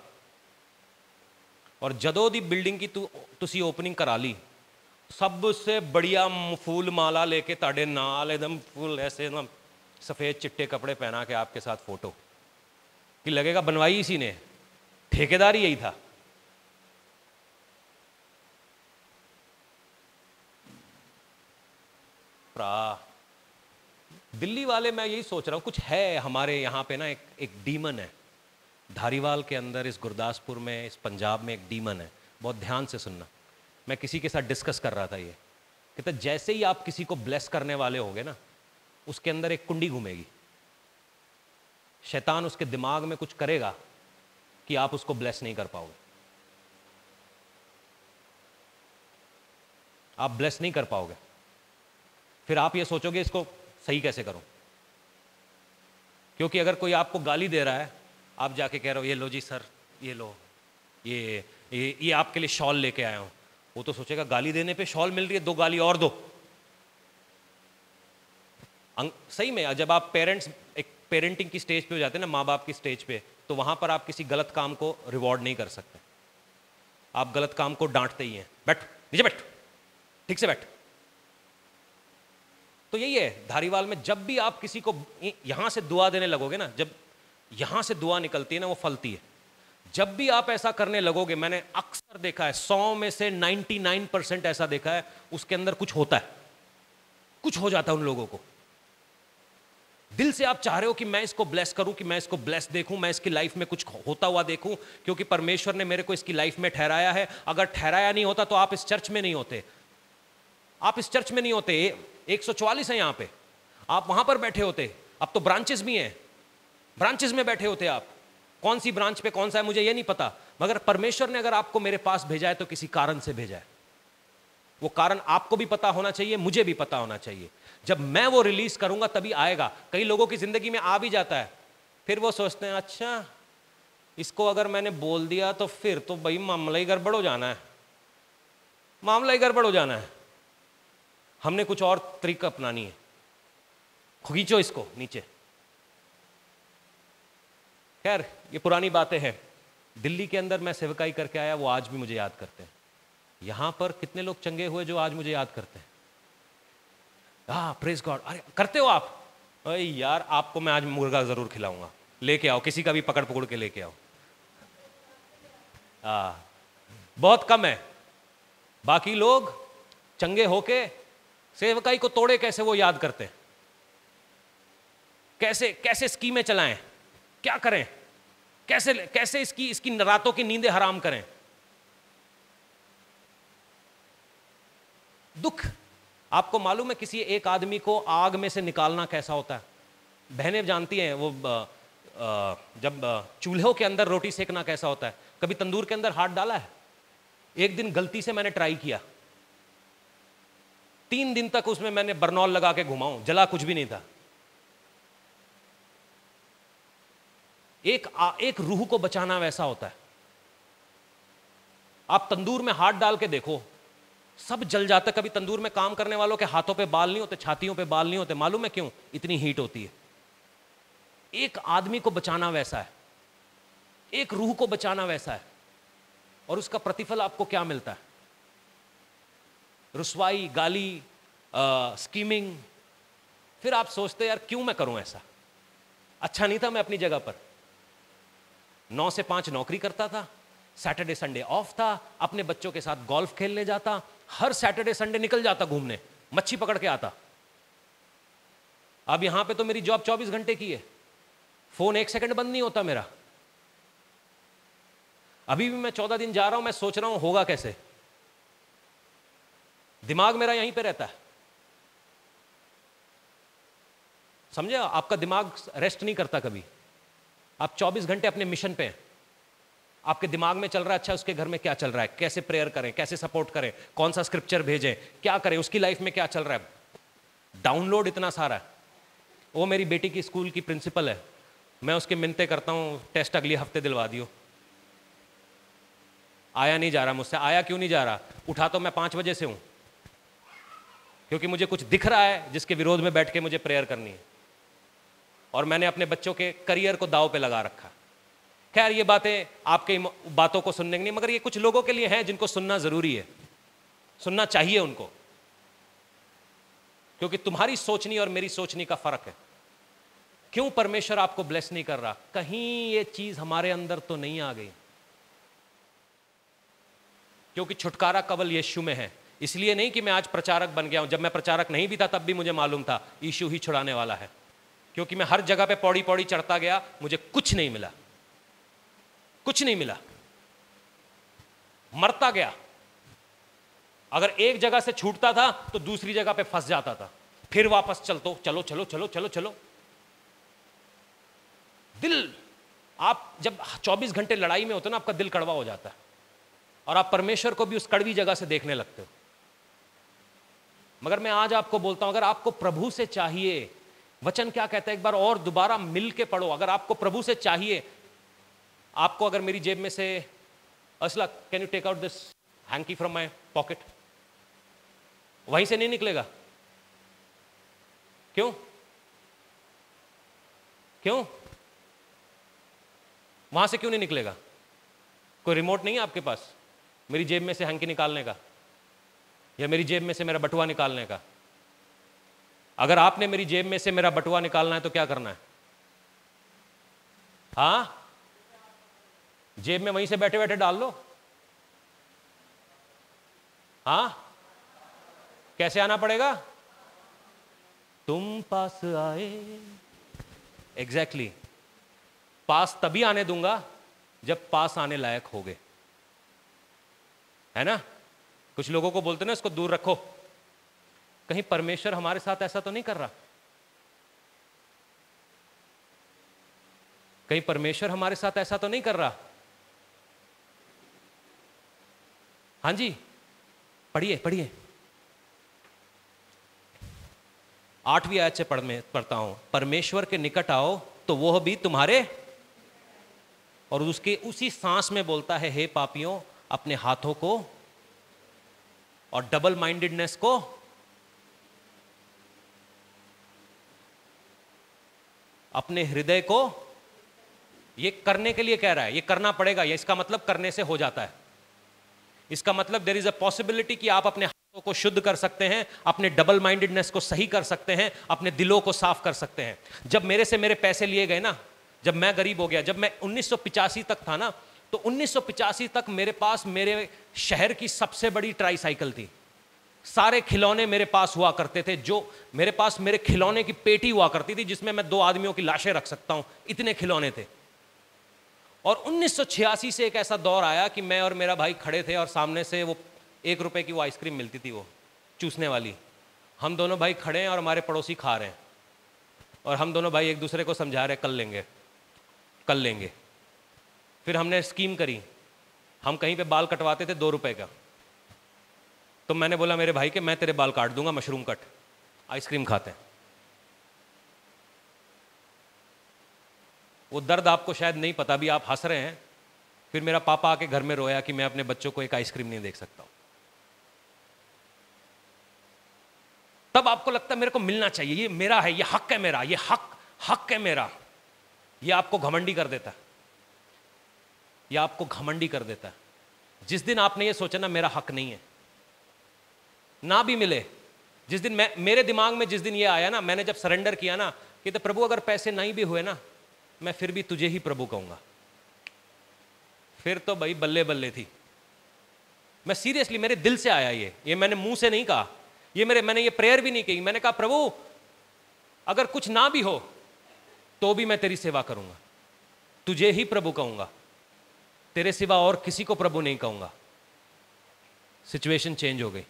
और जदों दी बिल्डिंग की तुसी ओपनिंग करा ली, सबसे बढ़िया फूल माला लेके ताड़े नाल एकदम फुल ऐसे एकदम सफ़ेद चिट्टे कपड़े पहना के आपके साथ फोटो, कि लगेगा बनवाई इसी ने, ठेकेदार ही यही था। दिल्ली वाले, मैं यही सोच रहा हूं, कुछ है हमारे यहाँ पे ना, एक डीमन है धारीवाल के अंदर, इस गुरदासपुर में, इस पंजाब में एक डीमन है। बहुत ध्यान से सुनना। मैं किसी के साथ डिस्कस कर रहा था ये, कहता जैसे ही आप किसी को ब्लेस करने वाले होगे ना, उसके अंदर एक कुंडी घूमेगी, शैतान उसके दिमाग में कुछ करेगा कि आप उसको ब्लेस नहीं कर पाओगे, आप ब्लेस नहीं कर पाओगे। फिर आप ये सोचोगे इसको सही कैसे करूं, क्योंकि अगर कोई आपको गाली दे रहा है, आप जाके कह रहे हो ये लो जी सर, ये लो, ये आपके लिए शॉल लेके आया हूं, वो तो सोचेगा गाली देने पे शॉल मिल रही है, 2 गाली और दो। सही में जब आप पेरेंट्स एक पेरेंटिंग की स्टेज पे हो जाते हैं ना, माँ बाप की स्टेज पे, तो वहां पर आप किसी गलत काम को रिवॉर्ड नहीं कर सकते, आप गलत काम को डांटते ही हैं, बैठ नीचे बैठ, ठीक से बैठ। तो यही है धारीवाल में, जब भी आप किसी को यहां से दुआ देने लगोगे ना, जब यहां से दुआ निकलती है ना, वो फलती है। जब भी आप ऐसा करने लगोगे, मैंने अक्सर देखा है, 100 में से 99% ऐसा देखा है, उसके अंदर कुछ होता है, कुछ हो जाता है उन लोगों को। दिल से आप चाह रहे हो कि मैं इसको ब्लेस करूं, कि मैं इसको ब्लेस देखूं, मैं इसकी लाइफ में कुछ होता हुआ देखूं, क्योंकि परमेश्वर ने मेरे को इसकी लाइफ में ठहराया है। अगर ठहराया नहीं होता तो आप इस चर्च में नहीं होते, आप इस चर्च में नहीं होते। 144 है यहां पे, आप वहां पर बैठे होते। अब तो ब्रांचेस भी हैं, ब्रांचेस में बैठे होते आप। कौन सी ब्रांच पे कौन सा है मुझे ये नहीं पता, मगर परमेश्वर ने अगर आपको मेरे पास भेजा है तो किसी कारण से भेजा है। वो कारण आपको भी पता होना चाहिए, मुझे भी पता होना चाहिए। जब मैं वो रिलीज करूंगा तभी आएगा। कई लोगों की जिंदगी में आ भी जाता है, फिर वो सोचते हैं अच्छा इसको अगर मैंने बोल दिया तो फिर तो भाई मामला ही गड़बड़ हो जाना है, मामला ही गड़बड़ हो जाना है, हमने कुछ और तरीका अपनानी है, खींचो इसको नीचे। खैर ये पुरानी बातें हैं। दिल्ली के अंदर मैं सेवकाई करके आया, वो आज भी मुझे याद करते हैं। यहां पर कितने लोग चंगे हुए जो आज मुझे याद करते हैं। Praise God. अरे करते हो आप? अरे यार आपको मैं आज मुर्गा जरूर खिलाऊंगा, लेके आओ, किसी का भी पकड़ पकड़ के लेके आओ। बहुत कम है, बाकी लोग चंगे होके सेवकाई को तोड़े कैसे वो याद करते हैं, कैसे कैसे स्कीमें चलाएं, क्या करें, कैसे कैसे इसकी रातों की नींदें हराम करें। दुख, आपको मालूम है किसी एक आदमी को आग में से निकालना कैसा होता है? बहनें जानती हैं वो जब चूल्हों के अंदर रोटी सेकना कैसा होता है। कभी तंदूर के अंदर हाथ डाला है? एक दिन गलती से मैंने ट्राई किया, 3 दिन तक उसमें मैंने बर्नॉल लगा के घुमाऊं, जला कुछ भी नहीं था। एक रूह को बचाना वैसा होता है। आप तंदूर में हाथ डाल के देखो, सब जल जाता है। कभी तंदूर में काम करने वालों के हाथों पे बाल नहीं होते, छातियों पे बाल नहीं होते, मालूम है क्यों? इतनी हीट होती है। एक आदमी को बचाना वैसा है, एक रूह को बचाना वैसा है, और उसका प्रतिफल आपको क्या मिलता है? रुसवाई, गाली, स्कीमिंग। फिर आप सोचते यार क्यों मैं करूं ऐसा? अच्छा नहीं था मैं अपनी जगह पर? 9 से 5 नौकरी करता था, सैटरडे संडे ऑफ था, अपने बच्चों के साथ गोल्फ खेलने जाता, हर सैटरडे संडे निकल जाता घूमने, मच्छी पकड़ के आता। अब यहां पे तो मेरी जॉब 24 घंटे की है, फोन 1 सेकंड बंद नहीं होता मेरा। अभी भी मैं 14 दिन जा रहा हूं, मैं सोच रहा हूं होगा कैसे, दिमाग मेरा यहीं पे रहता है। समझे? आपका दिमाग रेस्ट नहीं करता कभी, आप 24 घंटे अपने मिशन पे हैं। आपके दिमाग में चल रहा है अच्छा उसके घर में क्या चल रहा है, कैसे प्रेयर करें, कैसे सपोर्ट करें, कौन सा स्क्रिप्चर भेजें, क्या करें, उसकी लाइफ में क्या चल रहा है। डाउनलोड इतना सारा है। वो मेरी बेटी की स्कूल की प्रिंसिपल है, मैं उसके मिन्नतें करता हूं टेस्ट अगले हफ्ते दिलवा दियो। आया नहीं जा रहा मुझसे। आया क्यों नहीं जा रहा? उठा तो मैं 5 बजे से हूं, क्योंकि मुझे कुछ दिख रहा है जिसके विरोध में बैठ के मुझे प्रेयर करनी है, और मैंने अपने बच्चों के करियर को दांव पे लगा रखा। खैर ये बातें आपके बातों को सुनने की नहीं, मगर ये कुछ लोगों के लिए हैं जिनको सुनना जरूरी है, सुनना चाहिए उनको, क्योंकि तुम्हारी सोचनी और मेरी सोचनी का फर्क है। क्यों परमेश्वर आपको ब्लेस नहीं कर रहा? कहीं ये चीज हमारे अंदर तो नहीं आ गई, क्योंकि छुटकारा केवल यीशु में है। इसलिए नहीं कि मैं आज प्रचारक बन गया हूं, जब मैं प्रचारक नहीं भी था तब भी मुझे मालूम था यीशु ही छुड़ाने वाला है। क्योंकि मैं हर जगह पे पौड़ी पौड़ी चढ़ता गया, मुझे कुछ नहीं मिला, कुछ नहीं मिला। मरता गया। अगर एक जगह से छूटता था तो दूसरी जगह पे फंस जाता था, फिर वापस चलो चलो चलो चलो चलो चलो। दिल, आप जब 24 घंटे लड़ाई में होते हो ना, आपका दिल कड़वा हो जाता है और आप परमेश्वर को भी उस कड़वी जगह से देखने लगते हो। मगर मैं आज आपको बोलता हूं, अगर आपको प्रभु से चाहिए, वचन क्या कहता है, एक बार और दोबारा मिल के पढ़ो। अगर आपको प्रभु से चाहिए, आपको अगर मेरी जेब में से, असला can you take out this hanky from my pocket, वहीं से नहीं निकलेगा। क्यों? क्यों? वहां से क्यों नहीं निकलेगा? कोई रिमोट नहीं है आपके पास मेरी जेब में से हैंकी निकालने का, या मेरी जेब में से मेरा बटुआ निकालने का? अगर आपने मेरी जेब में से मेरा बटुआ निकालना है तो क्या करना है? हाँ, जेब में वहीं से बैठे बैठे डाल लो। हाँ, कैसे आना पड़ेगा? तुम पास आए। एग्जैक्टली, पास तभी आने दूंगा जब पास आने लायक हो गए, है ना? कुछ लोगों को बोलते ना इसको दूर रखो। कहीं परमेश्वर हमारे साथ ऐसा तो नहीं कर रहा? कहीं परमेश्वर हमारे साथ ऐसा तो नहीं कर रहा? हाँ जी, पढ़िए पढ़िए। 8वीं आयत से पढ़ता हूं, परमेश्वर के निकट आओ तो वह भी तुम्हारे, और उसके उसी सांस में बोलता है, हे पापियों अपने हाथों को और डबल माइंडेडनेस को, अपने हृदय को, ये करने के लिए कह रहा है, ये करना पड़ेगा। ये इसका मतलब करने से हो जाता है। इसका मतलब देयर इज अ पॉसिबिलिटी कि आप अपने हाथों को शुद्ध कर सकते हैं, अपने डबल माइंडेडनेस को सही कर सकते हैं, अपने दिलों को साफ कर सकते हैं। जब मेरे से मेरे पैसे लिए गए ना, जब मैं गरीब हो गया, जब मैं 1985 तक था ना, तो 1985 तक मेरे पास मेरे शहर की सबसे बड़ी ट्राईसाइकिल थी। सारे खिलौने मेरे पास हुआ करते थे, जो मेरे पास मेरे खिलौने की पेटी हुआ करती थी जिसमें मैं 2 आदमियों की लाशें रख सकता हूं, इतने खिलौने थे। और 1986 से एक ऐसा दौर आया कि मैं और मेरा भाई खड़े थे और सामने से वो 1 रुपए की वो आइसक्रीम मिलती थी, वो चूसने वाली। हम दोनों भाई खड़े हैं और हमारे पड़ोसी खा रहे हैं, और हम दोनों भाई एक दूसरे को समझा रहे, कल लेंगे कल लेंगे। फिर हमने स्कीम करी, हम कहीं पे बाल कटवाते थे 2 रुपए का, तो मैंने बोला मेरे भाई के, मैं तेरे बाल काट दूंगा, मशरूम कट, आइसक्रीम खाते हैं। वो दर्द आपको शायद नहीं पता, भी आप हंस रहे हैं। फिर मेरा पापा आके घर में रोया कि मैं अपने बच्चों को एक आइसक्रीम नहीं देख सकता हूं। तब आपको लगता है मेरे को मिलना चाहिए, ये मेरा है, ये हक है मेरा, ये हक है मेरा। ये आपको घमंडी कर देता है, ये आपको घमंडी कर देता है। जिस दिन आपने ये सोचा ना मेरा हक नहीं है, ना भी मिले, जिस दिन मेरे दिमाग में जिस दिन ये आया ना, मैंने जब सरेंडर किया ना कि तो प्रभु अगर पैसे नहीं भी हुए ना, मैं फिर भी तुझे ही प्रभु कहूंगा, फिर तो भाई बल्ले बल्ले थी। मैं सीरियसली, मेरे दिल से आया ये मैंने मुंह से नहीं कहा, मैंने ये प्रेयर भी नहीं की। मैंने कहा प्रभु अगर कुछ ना भी हो तो भी मैं तेरी सेवा करूंगा, तुझे ही प्रभु कहूंगा, तेरे सिवा और किसी को प्रभु नहीं कहूंगा। सिचुएशन चेंज हो गई।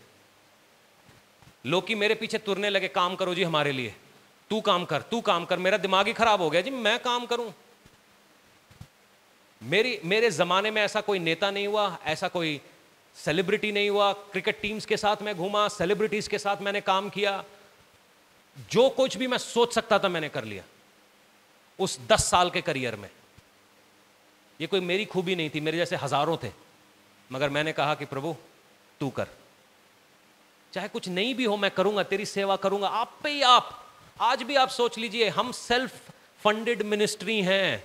लोग मेरे पीछे तुरने लगे, काम करो जी हमारे लिए, तू काम कर, तू काम कर। मेरा दिमाग ही खराब हो गया जी, मैं काम करूं? मेरे जमाने में ऐसा कोई नेता नहीं हुआ, ऐसा कोई सेलिब्रिटी नहीं हुआ। क्रिकेट टीम्स के साथ मैं घूमा, सेलिब्रिटीज के साथ मैंने काम किया, जो कुछ भी मैं सोच सकता था मैंने कर लिया उस 10 साल के करियर में। ये कोई मेरी खूबी नहीं थी, मेरे जैसे हजारों थे, मगर मैंने कहा कि प्रभु तू कर, चाहे कुछ नहीं भी हो मैं करूंगा, तेरी सेवा करूंगा। आप पे ही आप, आज भी आप सोच लीजिए, हम सेल्फ फंडेड मिनिस्ट्री हैं।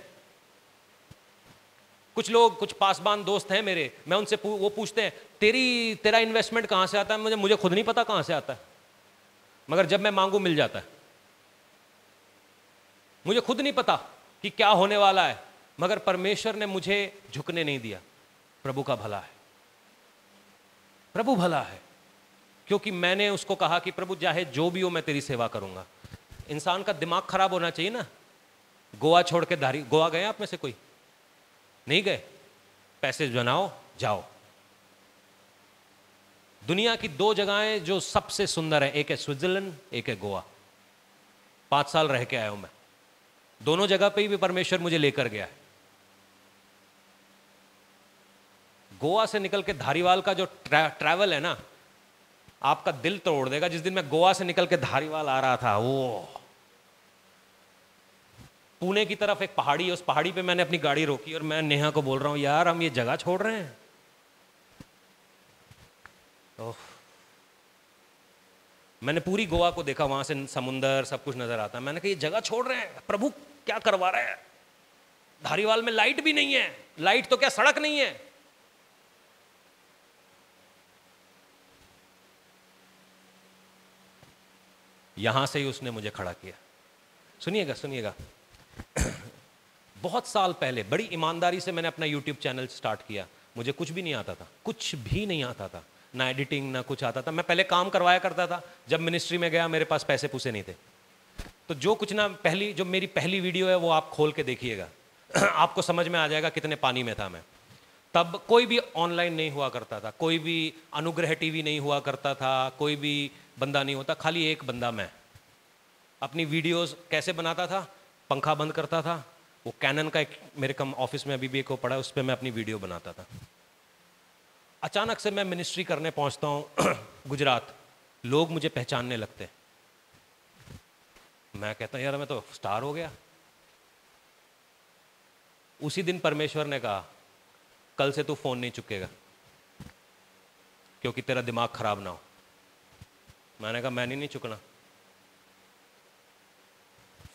कुछ लोग, कुछ पासबान दोस्त हैं मेरे, मैं उनसे वो पूछते हैं तेरा इन्वेस्टमेंट कहां से आता है? मुझे खुद नहीं पता कहां से आता है, मगर जब मैं मांगू मिल जाता है। मुझे खुद नहीं पता कि क्या होने वाला है, मगर परमेश्वर ने मुझे झुकने नहीं दिया। प्रभु का भला है, प्रभु भला है, क्योंकि मैंने उसको कहा कि प्रभु चाहे जो भी हो मैं तेरी सेवा करूंगा। इंसान का दिमाग खराब होना चाहिए ना। गोवा छोड़ के गोवा गए आप में से कोई? नहीं गए? पैसे बनाओ जाओ, दुनिया की 2 जगहें जो सबसे सुंदर है, एक है स्विट्जरलैंड, एक है गोवा। 5 साल रह के आया हूं मैं, दोनों जगह पे भी परमेश्वर मुझे लेकर गया है। गोवा से निकल के धारीवाल का जो ट्रैवल है ना, आपका दिल तोड़ देगा। जिस दिन मैं गोवा से निकल के धारीवाल आ रहा था, वो पुणे की तरफ एक पहाड़ी है, उस पहाड़ी पे मैंने अपनी गाड़ी रोकी और मैं नेहा को बोल रहा हूं, यार हम ये जगह छोड़ रहे हैं। मैंने पूरी गोवा को देखा, वहां से समुंदर सब कुछ नजर आता है। मैंने कहा ये जगह छोड़ रहे हैं, प्रभु क्या करवा रहे हैं। धारीवाल में लाइट भी नहीं है, लाइट तो क्या सड़क नहीं है। यहां से ही उसने मुझे खड़ा किया। सुनिएगा सुनिएगा, बहुत साल पहले बड़ी ईमानदारी से मैंने अपना YouTube चैनल स्टार्ट किया। मुझे कुछ भी नहीं आता था, कुछ भी नहीं आता था, ना एडिटिंग ना कुछ आता था। मैं पहले काम करवाया करता था। जब मिनिस्ट्री में गया मेरे पास पैसे पूसे नहीं थे, तो जो कुछ ना जो मेरी पहली वीडियो है वो आप खोल के देखिएगा आपको समझ में आ जाएगा कितने पानी में था मैं। तब कोई भी ऑनलाइन नहीं हुआ करता था, कोई भी अनुग्रह टीवी नहीं हुआ करता था, कोई भी बंदा नहीं होता, खाली एक बंदा मैं। अपनी वीडियोस कैसे बनाता था, पंखा बंद करता था, वो कैनन का एक मेरे कम ऑफिस में अभी भी एक वो पड़ा है, उस पर मैं अपनी वीडियो बनाता था। अचानक से मैं मिनिस्ट्री करने पहुंचता हूँ गुजरात, लोग मुझे पहचानने लगते। मैं कहता हूँ यार मैं तो स्टार हो गया। उसी दिन परमेश्वर ने कहा कल से तू फोन नहीं चुकेगा क्योंकि तेरा दिमाग खराब ना हो। मैंने कहा मैं नहीं चुकना।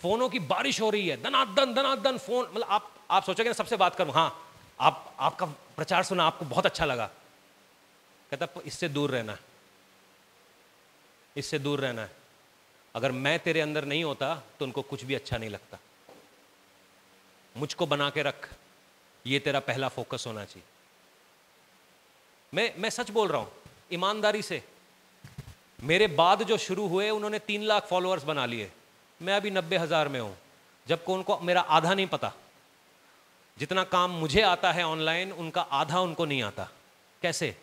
फोनों की बारिश हो रही है, दनादन फोन। मतलब आप सोचोगे ना सबसे बात करूं, हाँ आपका प्रचार सुना, आपको बहुत अच्छा लगा। कहता इससे दूर रहना है, इससे दूर रहना है। अगर मैं तेरे अंदर नहीं होता तो उनको कुछ भी अच्छा नहीं लगता। मुझको बना के रख, ये तेरा पहला फोकस होना चाहिए। मैं सच बोल रहा हूं ईमानदारी से। मेरे बाद जो शुरू हुए उन्होंने 3 लाख फॉलोअर्स बना लिए, मैं अभी 90,000 में हूं। जबकि उनको मेरा आधा नहीं पता। जितना काम मुझे आता है ऑनलाइन, उनका आधा उनको नहीं आता। कैसे?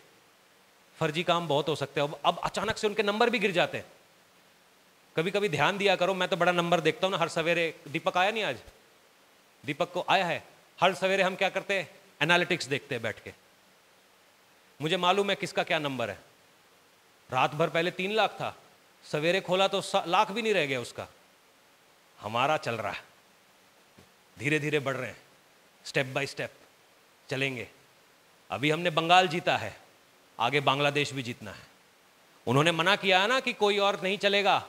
फर्जी काम बहुत हो सकते हैं। अब अचानक से उनके नंबर भी गिर जाते हैं। कभी कभी ध्यान दिया करो, मैं तो बड़ा नंबर देखता हूं ना हर सवेरे। दीपक आया नहीं आज? दीपक को आया है। हर सवेरे हम क्या करते हैं, एनालिटिक्स देखते हैं बैठ के। मुझे मालूम है किसका क्या नंबर है। रात भर पहले 3 लाख था, सवेरे खोला तो लाख भी नहीं रह गया उसका। हमारा चल रहा है, धीरे धीरे बढ़ रहे हैं, स्टेप बाय स्टेप चलेंगे। अभी हमने बंगाल जीता है, आगे बांग्लादेश भी जीतना है। उन्होंने मना किया है ना कि कोई और नहीं चलेगा,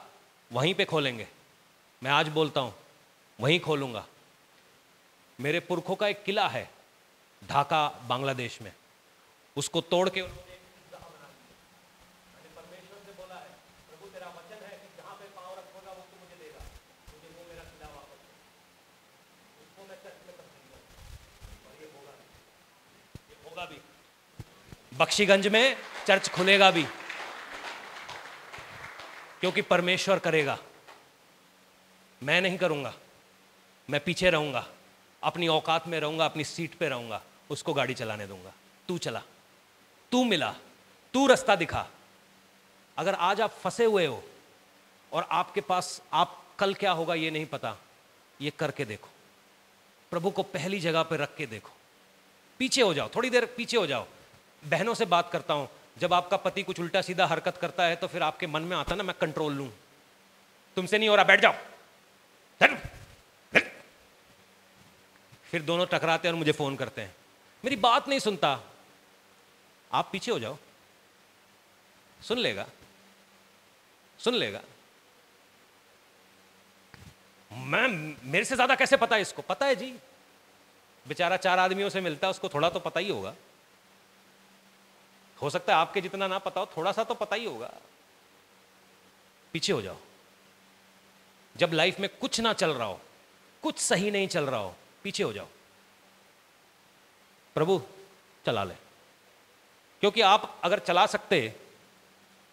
वहीं पे खोलेंगे। मैं आज बोलता हूं वहीं खोलूंगा। मेरे पुरखों का एक किला है ढाका बांग्लादेश में, उसको तोड़ के उन्होंने एक किला बना दिया। मैंने परमेश्वर से बोला है, प्रभु तेरा वचन है कि जहां पे पांव रखोगा वो तू मुझे देगा, मुझे वो मेरा किला वापस दे। उसको मैं चर्च में तब्दील करूंगा और ये होगा भी। बख्शीगंज में चर्च खुलेगा भी, क्योंकि परमेश्वर करेगा, मैं नहीं करूंगा। मैं पीछे रहूंगा, अपनी औकात में रहूंगा, अपनी सीट पे रहूंगा, उसको गाड़ी चलाने दूंगा। तू चला, तू मिला, तू रास्ता दिखा। अगर आज आप फंसे हुए हो और आपके पास आप कल क्या होगा ये नहीं पता, ये करके देखो। प्रभु को पहली जगह पे रख के देखो। पीछे हो जाओ, थोड़ी देर पीछे हो जाओ। बहनों से बात करता हूं, जब आपका पति कुछ उल्टा सीधा हरकत करता है तो फिर आपके मन में आता ना मैं कंट्रोल लूं। तुमसे नहीं हो रहा, बैठ जाओ। फिर दोनों टकराते हैं और मुझे फोन करते हैं, मेरी बात नहीं सुनता। आप पीछे हो जाओ, सुन लेगा, सुन लेगा। मेरे से ज्यादा कैसे पता है इसको? पता है जी, बेचारा 4 आदमियों से मिलता है, उसको थोड़ा तो पता ही होगा। हो सकता है आपके जितना ना पता हो, थोड़ा सा तो पता ही होगा। पीछे हो जाओ। जब लाइफ में कुछ ना चल रहा हो, कुछ सही नहीं चल रहा हो, पीछे हो जाओ। प्रभु चला ले। क्योंकि आप अगर चला सकते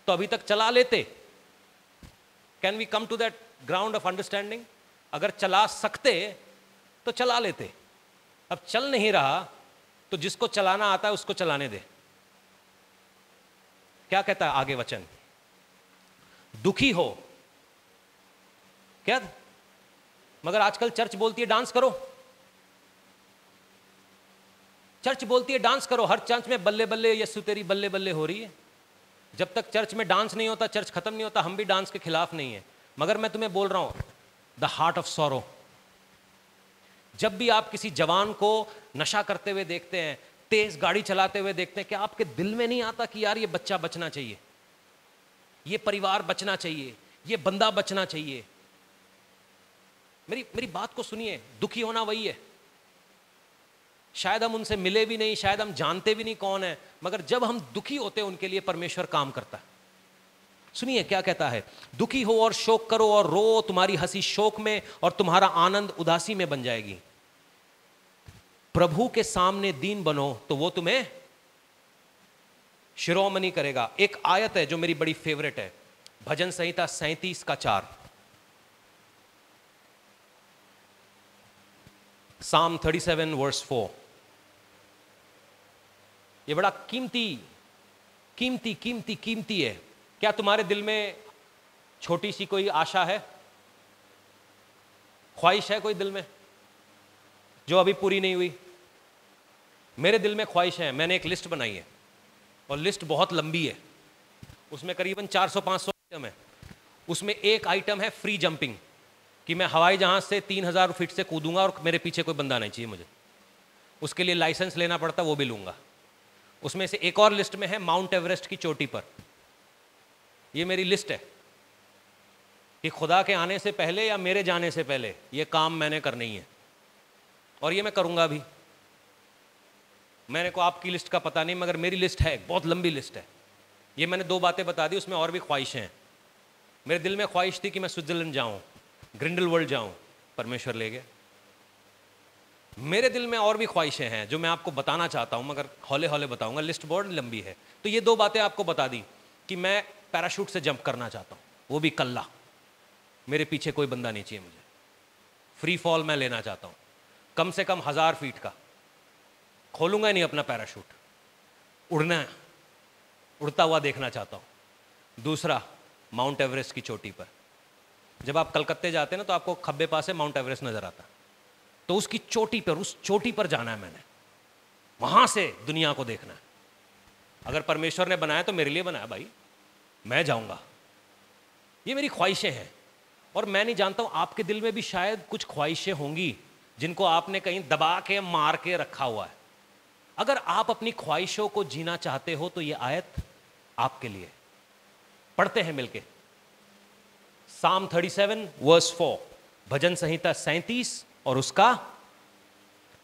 तो अभी तक चला लेते। Can we come to that ground of understanding? अगर चला सकते तो चला लेते। अब चल नहीं रहा तो जिसको चलाना आता है उसको चलाने दे। क्या कहता है आगे वचन? दुखी हो क्या? मगर आजकल चर्च बोलती है डांस करो, चर्च बोलती है डांस करो। हर चर्च में बल्ले बल्ले यस्सु तेरी बल्ले बल्ले हो रही है। जब तक चर्च में डांस नहीं होता चर्च खत्म नहीं होता। हम भी डांस के खिलाफ नहीं है, मगर मैं तुम्हें बोल रहा हूं द हार्ट ऑफ सॉरो। जब भी आप किसी जवान को नशा करते हुए देखते हैं, तेज गाड़ी चलाते हुए देखते हैं, क्या आपके दिल में नहीं आता कि यार ये बच्चा बचना चाहिए, ये परिवार बचना चाहिए, ये बंदा बचना चाहिए? मेरी बात को सुनिए, दुखी होना वही है। शायद हम उनसे मिले भी नहीं, शायद हम जानते भी नहीं कौन है, मगर जब हम दुखी होते हैं उनके लिए परमेश्वर काम करता है। सुनिए क्या कहता है, दुखी हो और शोक करो और रो, तुम्हारी हंसी शोक में और तुम्हारा आनंद उदासी में बन जाएगी। प्रभु के सामने दीन बनो तो वो तुम्हें शिरोमणि करेगा। एक आयत है जो मेरी बड़ी फेवरेट है, भजन संहिता 37:4। Psalm 37:4। ये बड़ा कीमती कीमती कीमती कीमती है। क्या तुम्हारे दिल में छोटी सी कोई आशा है, ख्वाहिश है कोई दिल में जो अभी पूरी नहीं हुई? मेरे दिल में ख्वाहिश है। मैंने एक लिस्ट बनाई है और लिस्ट बहुत लंबी है, उसमें करीबन 400-500 आइटम है। उसमें एक आइटम है फ्री जंपिंग, कि मैं हवाई जहाज से 3000 फीट से कूदूंगा और मेरे पीछे कोई बंदा नहीं चाहिए मुझे। उसके लिए लाइसेंस लेना पड़ता, वो भी लूंगा। उसमें से एक और लिस्ट में है माउंट एवरेस्ट की चोटी पर। ये मेरी लिस्ट है कि खुदा के आने से पहले या मेरे जाने से पहले ये काम मैंने करनी है, और ये मैं करूंगा भी। मैंने को आपकी लिस्ट का पता नहीं, मगर मेरी लिस्ट है, बहुत लंबी लिस्ट है। ये मैंने 2 बातें बता दी, उसमें और भी ख्वाहिशें हैं। मेरे दिल में ख्वाहिश थी कि मैं स्विट्जरलैंड जाऊं, ग्रिंडलवॉल्ड जाऊं, परमेश्वर ले गया। मेरे दिल में और भी ख्वाहिशें हैं जो मैं आपको बताना चाहता हूं, मगर हौले हौले बताऊंगा, लिस्ट बहुत लंबी है। तो ये 2 बातें आपको बता दी कि मैं पैराशूट से जंप करना चाहता हूं, वो भी कल्ला, मेरे पीछे कोई बंदा नहीं चाहिए मुझे। फ्री फॉल मैं लेना चाहता हूं, कम से कम 1000 फीट का। खोलूंगा ही नहीं अपना पैराशूट, उड़ना है, उड़ता हुआ देखना चाहता हूं। दूसरा, माउंट एवरेस्ट की चोटी पर। जब आप कलकत्ते जाते हैं ना तो आपको खब्बे पास से माउंट एवरेस्ट नजर आता है, तो उसकी चोटी पर, उस चोटी पर जाना है मैंने, वहां से दुनिया को देखना है। अगर परमेश्वर ने बनाया तो मेरे लिए बनाया भाई, मैं जाऊंगा। ये मेरी ख्वाहिशें हैं, और मैं नहीं जानता हूं आपके दिल में भी शायद कुछ ख्वाहिशें होंगी जिनको आपने कहीं दबा के मार के रखा हुआ है। अगर आप अपनी ख्वाहिशों को जीना चाहते हो तो ये आयत आपके लिए। पढ़ते हैं मिलके, Psalm 37:4, भजन संहिता 37 और उसका,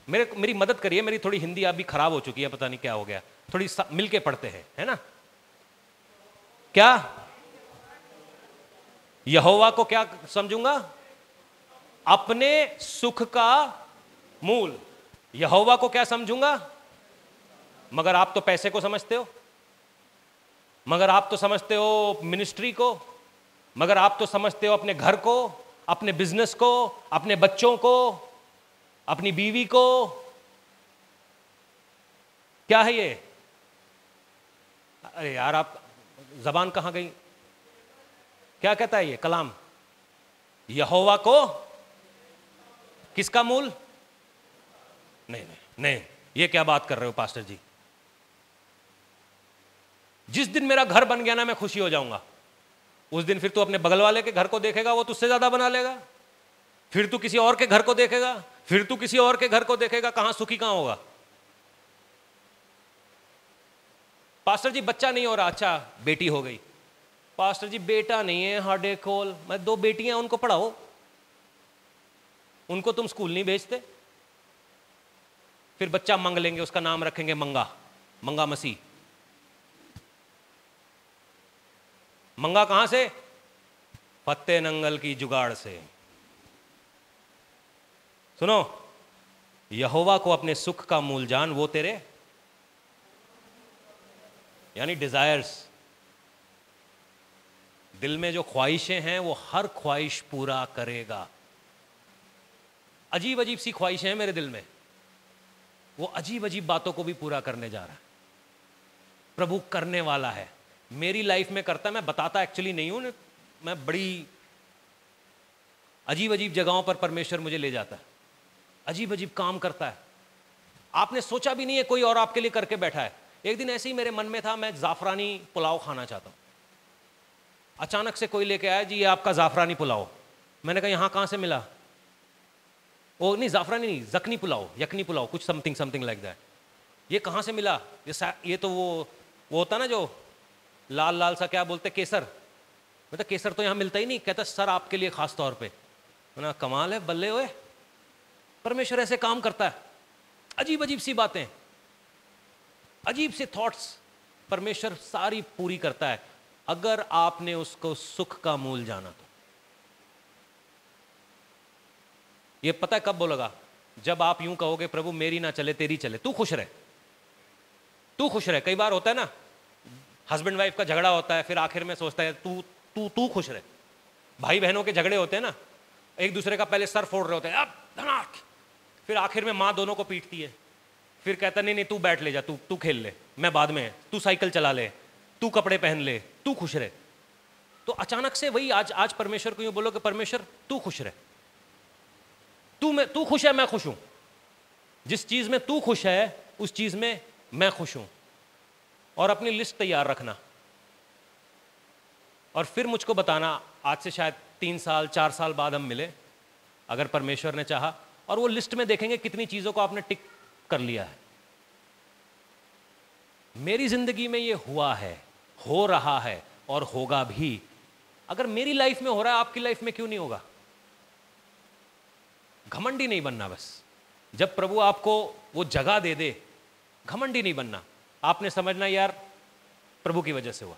मेरी मदद करिए, मेरी थोड़ी हिंदी अभी खराब हो चुकी है, पता नहीं क्या हो गया। थोड़ी मिलके पढ़ते हैं, है ना? क्या यहोवा को क्या समझूंगा? अपने सुख का मूल। यहोवा को क्या समझूंगा? मगर आप तो पैसे को समझते हो, मगर आप तो समझते हो मिनिस्ट्री को, मगर आप तो समझते हो अपने घर को, अपने बिजनेस को, अपने बच्चों को, अपनी बीवी को। क्या है ये? अरे यार, आप जबान कहां गई? क्या कहता है ये कलाम? यहोवा को किसका मूल? नहीं नहीं नहीं, ये क्या बात कर रहे हो पास्टर जी? जिस दिन मेरा घर बन गया ना, मैं खुशी हो जाऊंगा। उस दिन फिर तू अपने बगल वाले के घर को देखेगा, वो तुझसे ज्यादा बना लेगा। फिर तू किसी और के घर को देखेगा, फिर तू किसी और के घर को देखेगा। कहां सुखी कहां होगा? पास्टर जी बच्चा नहीं हो रहा, अच्छा बेटी हो गई। पास्टर जी बेटा नहीं है हार्डे कोल, मैं 2 बेटियां, उनको पढ़ाओ। उनको तुम स्कूल नहीं भेजते। फिर बच्चा मंग लेंगे, उसका नाम रखेंगे मंगा, मंगा मसीह। मंगा कहां से? फत्ते नंगल की जुगाड़ से। सुनो, यहोवा को अपने सुख का मूल जान, वो तेरे यानी डिजायर्स, दिल में जो ख्वाहिशें हैं वो हर ख्वाहिश पूरा करेगा। अजीब अजीब सी ख्वाहिशें हैं मेरे दिल में, वो अजीब अजीब बातों को भी पूरा करने जा रहा है। प्रभु करने वाला है। मेरी लाइफ में करता है। मैं बताता एक्चुअली नहीं हूं, मैं बड़ी अजीब अजीब जगहों पर परमेश्वर मुझे ले जाता है, अजीब अजीब काम करता है, आपने सोचा भी नहीं है, कोई और आपके लिए करके बैठा है। एक दिन ऐसे ही मेरे मन में था, मैं जाफरानी पुलाव खाना चाहता हूं। अचानक से कोई लेके आया, जी ये आपका जाफरानी पुलाव। मैंने कहा यहाँ कहाँ से मिला? ओ नहीं, जाफरानी नहीं, जखनी पुलाव, यखनी पुलाव, कुछ समथिंग समथिंग लाइक दैट। ये कहाँ से मिला? ये तो वो होता ना जो लाल लाल सा, क्या बोलते, केसर। मतलब केसर तो यहाँ मिलता ही नहीं। कहता सर आपके लिए खास तौर पे। ना कमाल है, बल्ले हुए, परमेश्वर ऐसे काम करता है। अजीब अजीब सी बातें, अजीब से थॉट्स परमेश्वर सारी पूरी करता है, अगर आपने उसको सुख का मूल जाना तो। ये पता है कब बोलेगा? जब आप यूं कहोगे, प्रभु मेरी ना चले तेरी चले, तू खुश रहे, तू खुश रहे। कई बार होता है ना, हस्बैंड वाइफ का झगड़ा होता है, फिर आखिर में सोचता है तू तू तू खुश रहे। भाई बहनों के झगड़े होते हैं ना, एक दूसरे का पहले सर फोड़ रहे होते हैं, अब धनाक, फिर आखिर में माँ दोनों को पीटती है, फिर कहता नहीं नहीं तू बैठ ले जा, तू खेल ले, मैं बाद में, तू साइकिल चला ले, तू कपड़े पहन ले, तू खुश रहे। तो अचानक से वही आज परमेश्वर को यूं बोलो कि परमेश्वर तू खुश रहे, तू खुश है, मैं खुश हूं। जिस चीज में तू खुश है उस चीज में मैं खुश हूं। और अपनी लिस्ट तैयार रखना, और फिर मुझको बताना। आज से शायद 3 साल 4 साल बाद हम मिले, अगर परमेश्वर ने चाहा, और वो लिस्ट में देखेंगे कितनी चीजों को आपने टिक कर लिया है। मेरी जिंदगी में ये हुआ है, हो रहा है और होगा भी। अगर मेरी लाइफ में हो रहा है, आपकी लाइफ में क्यों नहीं होगा? घमंडी नहीं बनना बस। जब प्रभु आपको वो जगह दे दे, घमंडी नहीं बनना। आपने समझना यार प्रभु की वजह से हुआ।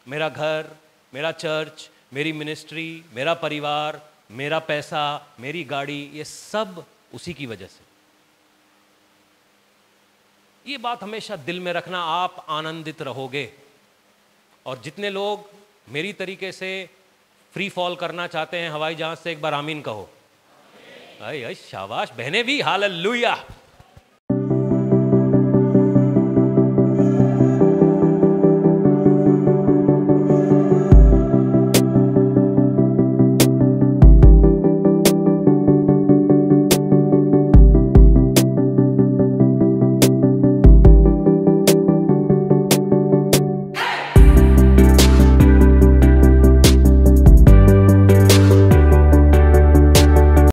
मेरा घर, मेरा चर्च, मेरी मिनिस्ट्री, मेरा परिवार, मेरा पैसा, मेरी गाड़ी, ये सब उसी की वजह से। ये बात हमेशा दिल में रखना, आप आनंदित रहोगे। और जितने लोग मेरी तरीके से फ्री फॉल करना चाहते हैं हवाई जहाज से, एक बार आमीन कहो। अरे शाबाश, बहनें भी हालेलुया।